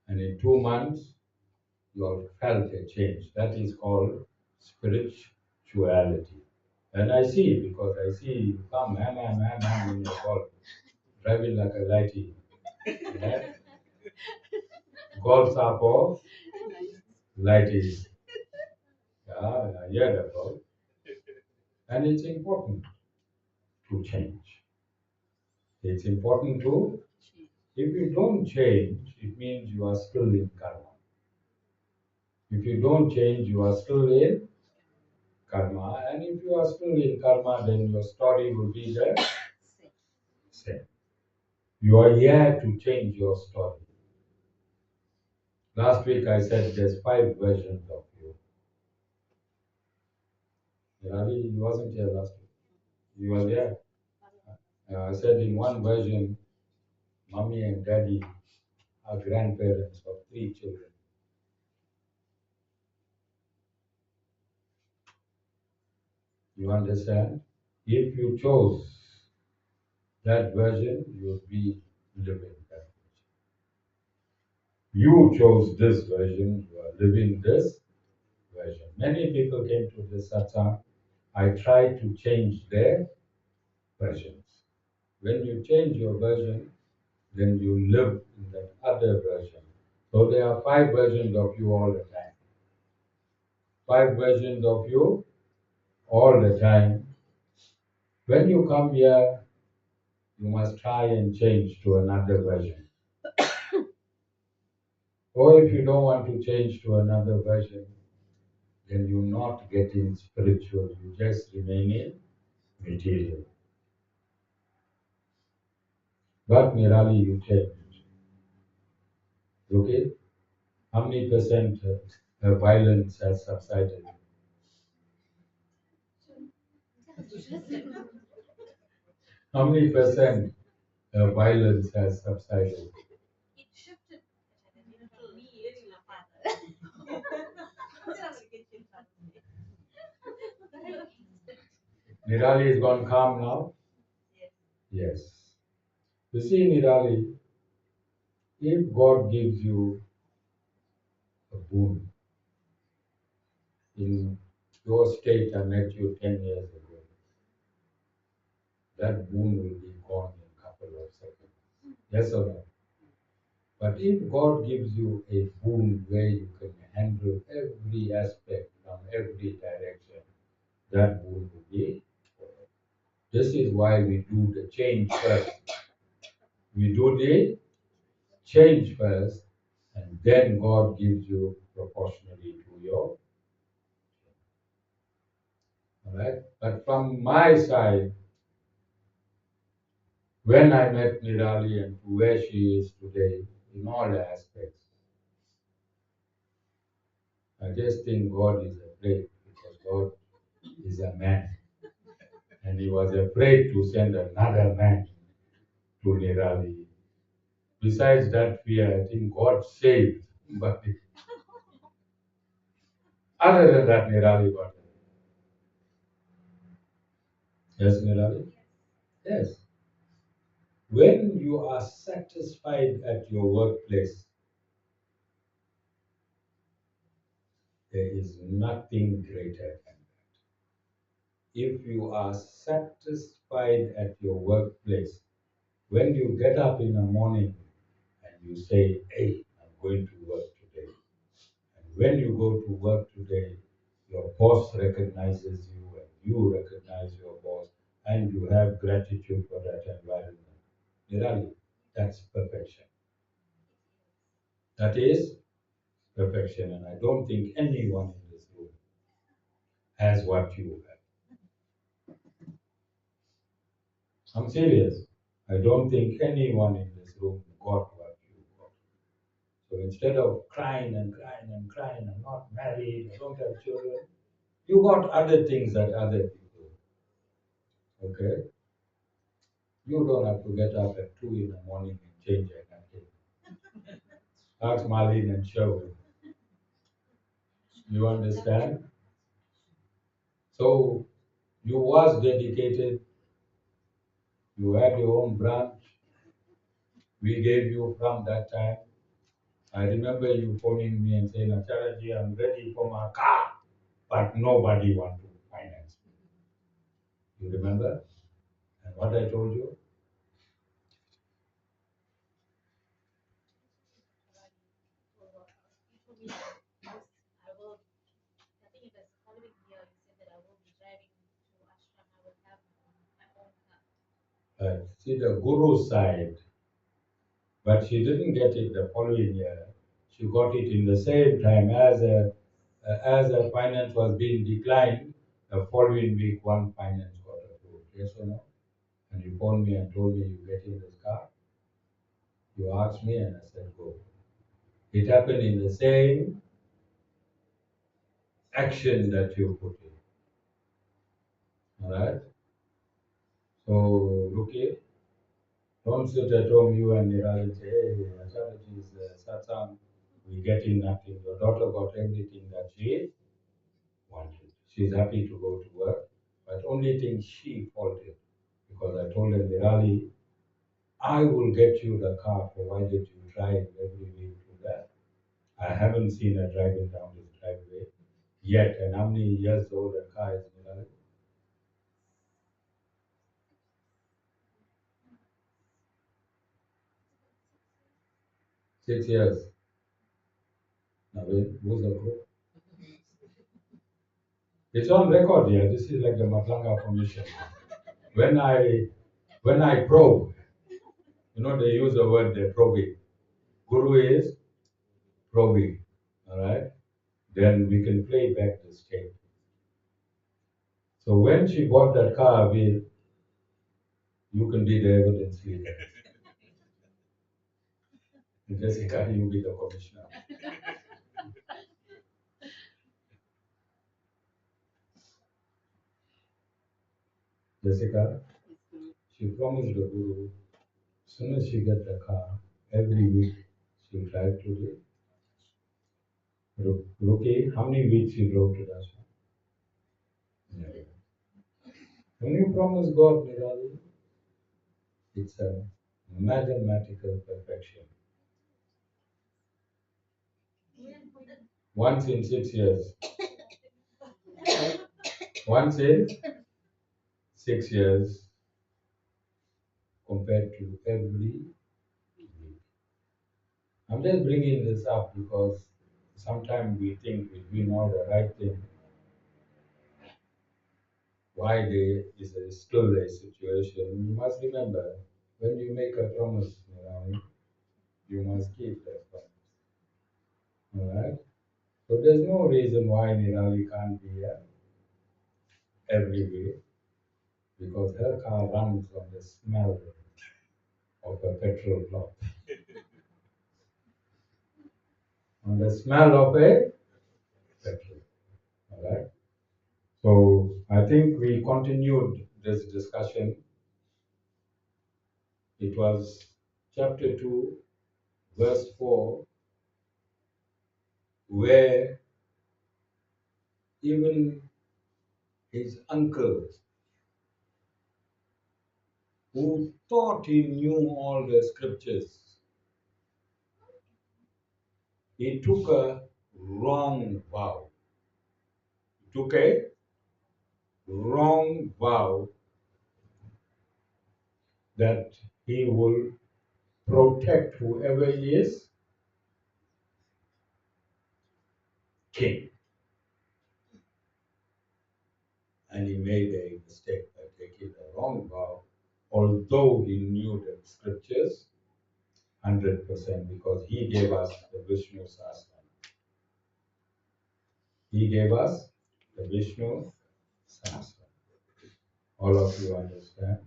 [SPEAKER 1] And in 2 months, you have felt a change. That is called spirituality. And I see it because I see you come, man, in your call, driving like a lighty. Yeah? Golf are for lighties. Yeah, I hear that all. And it's important to change. It's important to, if you don't change, it means you are still in karma. If you don't change, you are still in karma. And if you are still in karma, then your story will be the same. You are here to change your story. Last week I said there's 5 versions of you. Ravi, you wasn't here last week. You were there. I said in one version, mommy and daddy are grandparents of 3 children. You understand? If you chose that version, you would be living that version. You chose this version, you are living this version. Many people came to this satsang. I tried to change their versions. When you change your version, then you live in that other version. So there are 5 versions of you all the time. 5 versions of you all the time. When you come here, you must try and change to another version. Or if you don't want to change to another version, then you're not getting spiritual. You just remain in material. But Nirali, you change. Okay? How many percent violence has subsided? How many percent violence has subsided?
[SPEAKER 2] It shifted.
[SPEAKER 1] Nirali is gone calm now? Yes. You see, Nirali, if God gives you a boon in your state, I met you 10 years ago, that boon will be gone in a couple of seconds. Yes or no? But if God gives you a boon where you can handle every aspect from every direction, that boon will be. This is why we do the change first. We do the change first, and then God gives you proportionally to your. All right? But from my side, when I met Nirali and to where she is today, in all aspects, I just think God is afraid because God is a man. And he was afraid to send another man to Nirali. Besides that fear, I think God saved. But other than that, Nirali got it. Yes, Nirali? Yes. When you are satisfied at your workplace, there is nothing greater than that. If you are satisfied at your workplace, when you get up in the morning and you say, hey, I'm going to work today. And when you go to work today, your boss recognizes you and you recognize your boss and you have gratitude for that environment. Nirali, that's perfection. That is perfection. And I don't think anyone in this room has what you have. I'm serious. I don't think anyone in this room got what you got. So instead of crying and crying and crying, I'm not married, I don't have children, you got other things that other people. Okay? You don't have to get up at 2 in the morning and change your napkin. Ask Marlene and Sherwin. You understand? So you was dedicated, you had your own branch, we gave you from that time. I remember you phoning me and saying, Acharya ji, I'm ready for my car, but nobody want to finance me. You remember? And what I told you? See the guru side, but she didn't get it the following year. She got it in the same time as a finance was being declined. The following week, one finance got approved. Yes or no? And you phoned me and told me you get in this car. You asked me and I said go. It happened in the same action that you put in. All right. So look here. Don't sit at home, you and Niral, and say, hey, Acharya is satsang, we getting nothing. Your daughter got everything that she wanted. She's happy to go to work, but only thing she faulted, because I told her, Nirali, I will get you the car, provided you drive every week to that. I haven't seen her driving down this driveway yet. And how many years old the car is, Nirali? 6 years. Now, who's the group? It's on record here. This is like the Matlanga Commission. When I probe, they use the word they're probing. Guru is probing. All right. Then we can play back the tape. So when she bought that car, you can be the evidence leader. Jessica, you be the commissioner. Jessica, She promised the Guru, as soon as she gets the car, every week she'll drive to the Ruki. How many weeks she drove to the ashram? Never. When you promise God, Nirali, it's a mathematical perfection. Once in 6 years. Once in 6 years compared to every week. I'm just bringing this up because sometimes we think we're doing all the right thing. Why there is still a situation, you must remember, when you make a promise, you must keep that promise. Alright? So there's no reason why Nirali can't be here every week, because her car runs on the smell of a petrol plant. On the smell of a petrol. Alright? So I think we continued this discussion. It was chapter 2, verse 4, where even his uncle, who thought he knew all the scriptures, he took a wrong vow. He took a wrong vow that he will protect whoever he is king. And he made a mistake by taking the wrong vow, although he knew the scriptures 100%, because he gave us the Vishnu Sahasrama. He gave us the Vishnu Sahasrama. All of you understand?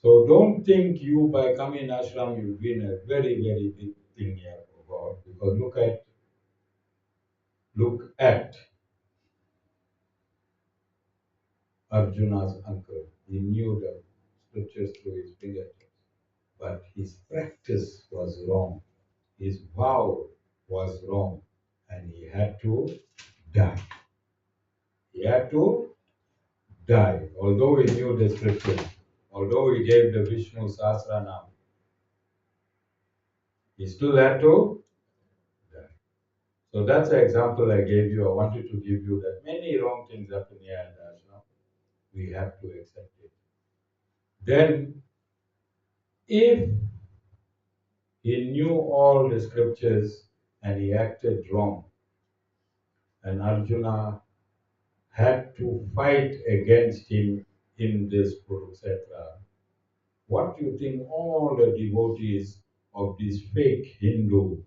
[SPEAKER 1] So don't think you by coming ashram you've been a very, very big thing here for God. Because look at Arjuna's uncle. He knew the scriptures through his fingertips. But his practice was wrong. His vow was wrong. And he had to die. He had to die. Although he knew the scriptures, although he gave the Vishnu Sahasranam, he still had to die. So that's the example I gave you. I wanted to give you that many wrong things happen here in the ashram. We have to accept it. Then, if he knew all the scriptures and he acted wrong, and Arjuna had to fight against him in this Kurukshetra, what do you think all the devotees of these fake Hindu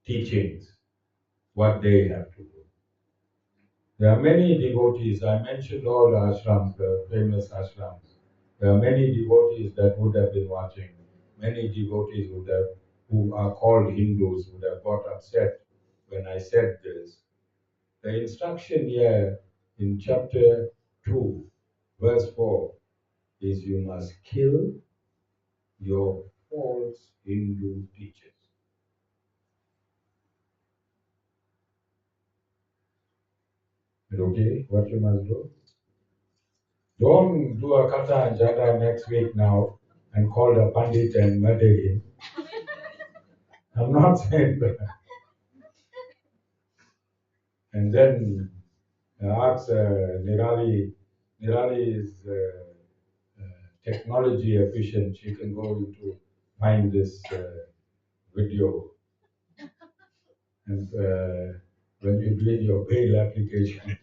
[SPEAKER 1] teachings, what they have to do? There are many devotees, I mentioned all the ashrams, the famous ashrams. There are many devotees that would have been watching. Many devotees who are called Hindus would have got upset when I said this. The instruction here in chapter 2, verse 4 is you must kill your false Hindu teachers. Okay, what you must do? Don't do a kata and jada next week now and call the Pandit and murder him. I'm not saying that. And then ask Nirali is technology efficient. She can go into find this video. And when you do your bail application,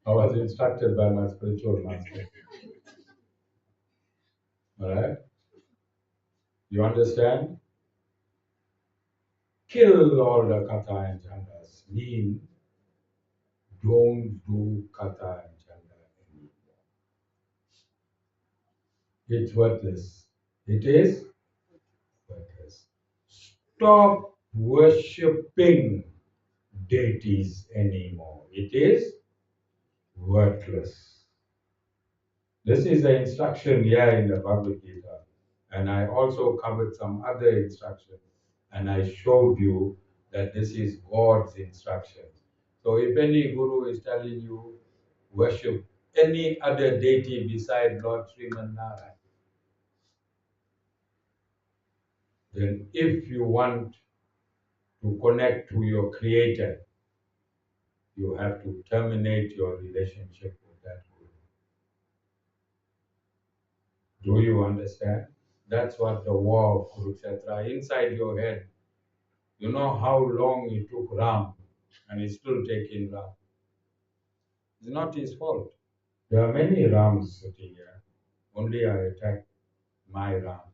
[SPEAKER 1] I was instructed by my spiritual master. All right? You understand? Kill all the kata and chandas. Mean don't do kata and chanda anymore. It's worthless. It is worthless. Stop worshipping deities anymore. It is worthless. This is the instruction here in the Bhagavad Gītā. And I also covered some other instructions. And I showed you that this is God's instruction. So if any guru is telling you worship any other deity beside Lord Shrimad Narayana, then if you want to connect to your creator, you have to terminate your relationship with that guru. Do you understand? That's what the war of Kurukshetra inside your head. You know how long it took Ram, and he's still taking Ram. It's not his fault. There are many Rams sitting here. Only I attack my Ram.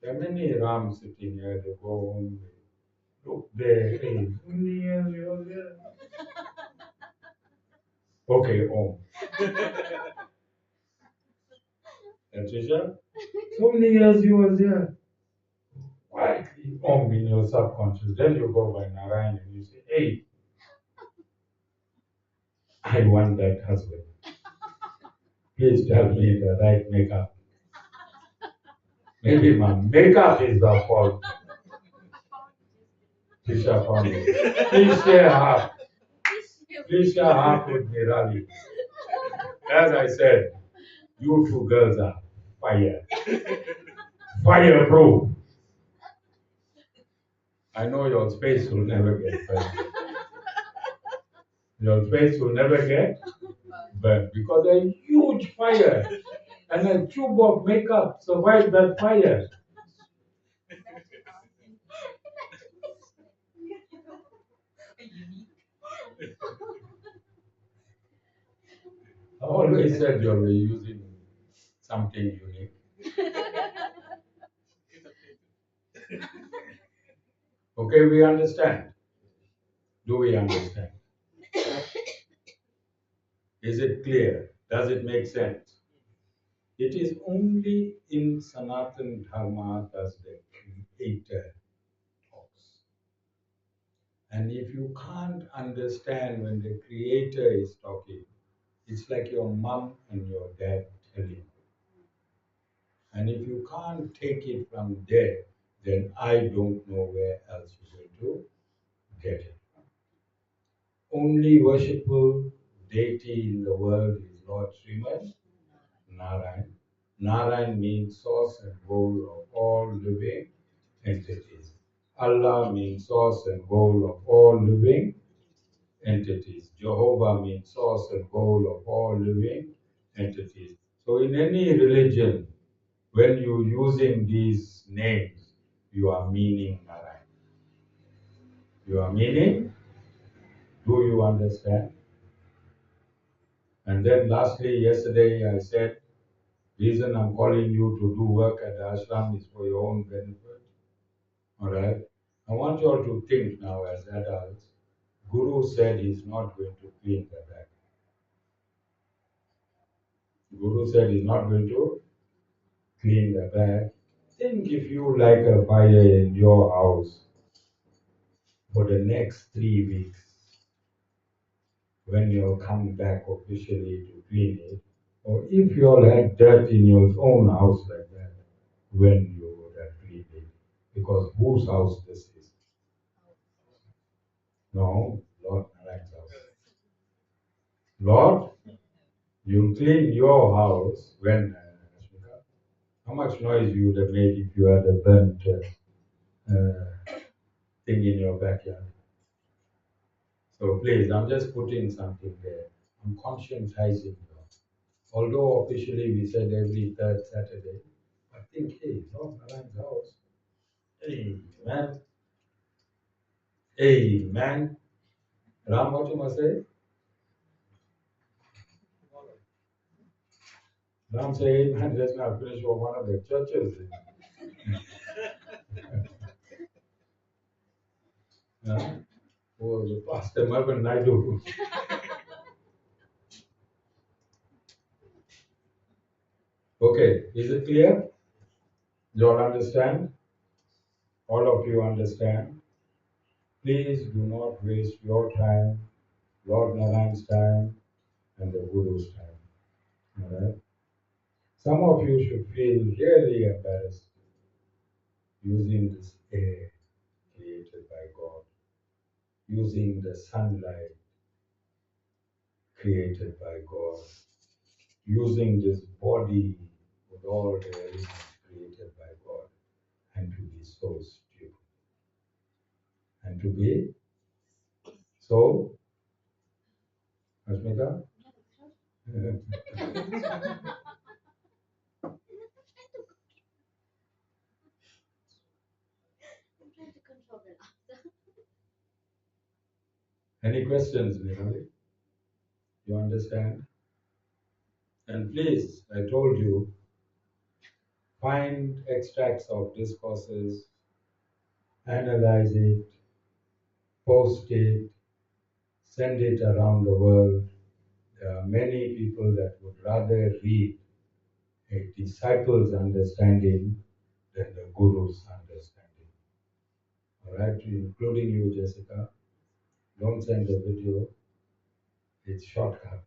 [SPEAKER 1] There are many Rams sitting here. They go home. They look there. Hey, you're there. Okay, home. And Trisha, so many years you were there. Quietly home in your subconscious. Then you go by Narayan and you say, hey, I want that husband. Please tell me the right makeup. Maybe my makeup is the fault. Trisha found it. Please share half. Please share half with me, Rali. As I said, you two girls are fire. Fireproof. I know your space will never get burned. Your face will never get burned because a huge fire and a tube of makeup survived that fire. I always said you were using something unique. Okay, we understand. Do we understand? Is it clear? Does it make sense? It is only in Sanātana Dharma does the creator talks. And if you can't understand when the creator is talking, it's like your mom and your dad telling you. And if you can't take it from there, then I don't know where else you're going to get it. Only worshipful deity in the world is Lord Shrimad Narayan. Narayan means source and goal of all living entities. Allah means source and goal of all living entities. Jehovah means source and goal of all living entities. So in any religion, when you're using these names, you are meaning Narayan. You are meaning, do you understand? And then lastly, yesterday I said, reason I'm calling you to do work at the ashram is for your own benefit. All right? I want you all to think now as adults. Guru said he's not going to clean the bag. Guru said he's not going to clean the bag. Think if you like a fire in your house for the next 3 weeks, when you'll come back officially to clean it, or if you all had dirt in your own house like that, when you would have cleaned it. Because whose house this is? No, Lord Narayan's house. Lord, you clean your house when, how much noise you would have made if you had a burnt thing in your backyard? So please, I'm just putting something there. I'm conscientizing you. Although officially we said every third Saturday, I think, hey, Lord Narayan's house. Hey, man. Hey, man. Ram, what you must say? Ram say, man, just now finish for one of the churches. Oh, the Pastor Mervyn Naidu. Okay, is it clear? You all understand? All of you understand? Please do not waste your time, Lord Narayan's time, and the Guru's time. All right? Some of you should feel really embarrassed using this air created by God, using the sunlight created by God, using this body with all the elements created by God, and to be so stupid, and to be so, Ashmita? Any questions, Nirali? You understand? And please, I told you, find extracts of discourses, analyze it, post it, send it around the world. There are many people that would rather read a disciple's understanding than the guru's understanding. All right, including you, Jessica. Don't send the video. It's shortcut.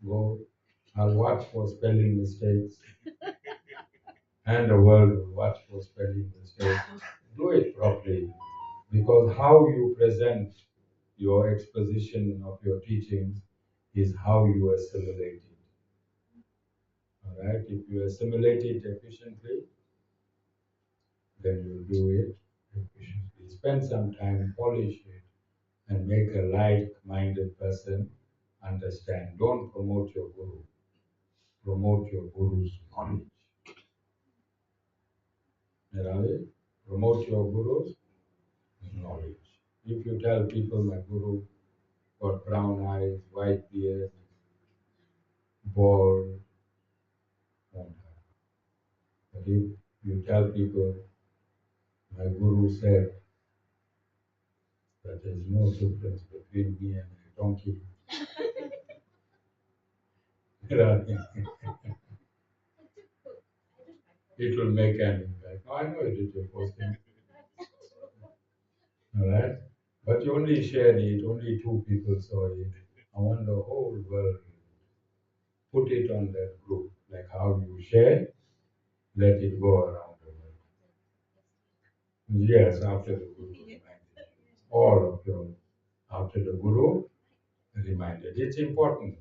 [SPEAKER 1] Go. I'll watch for spelling mistakes, and the world will watch for spelling mistakes. Do it properly, because how you present your exposition of your teachings is how you assimilate it. All right, if you assimilate it efficiently, then you do it efficiently. Spend some time, polish it, and make a like-minded person understand. Don't promote your guru. Promote your guru's knowledge. Right? Promote your guru's knowledge. If you tell people my guru got brown eyes, white beard, bald, won't happen. But if you tell people my guru said that there is no difference between me and a donkey, it will make an impact. I know it is your posting. All right? But you only shared it, only 2 people saw it. I want the whole world. Put it on that group, like how you share, let it go around the world. Yes, after the Guru reminded. All of you, after the Guru reminded. It's important.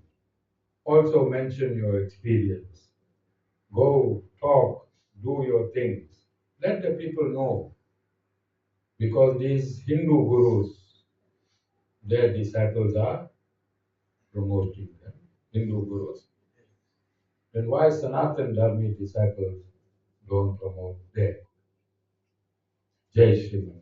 [SPEAKER 1] Also mention your experience. Go, talk, do your things. Let the people know. Because these Hindu gurus, their disciples are promoting them. Hindu gurus. Then why Sanātana Dharma disciples don't promote them? Jai Shrimad.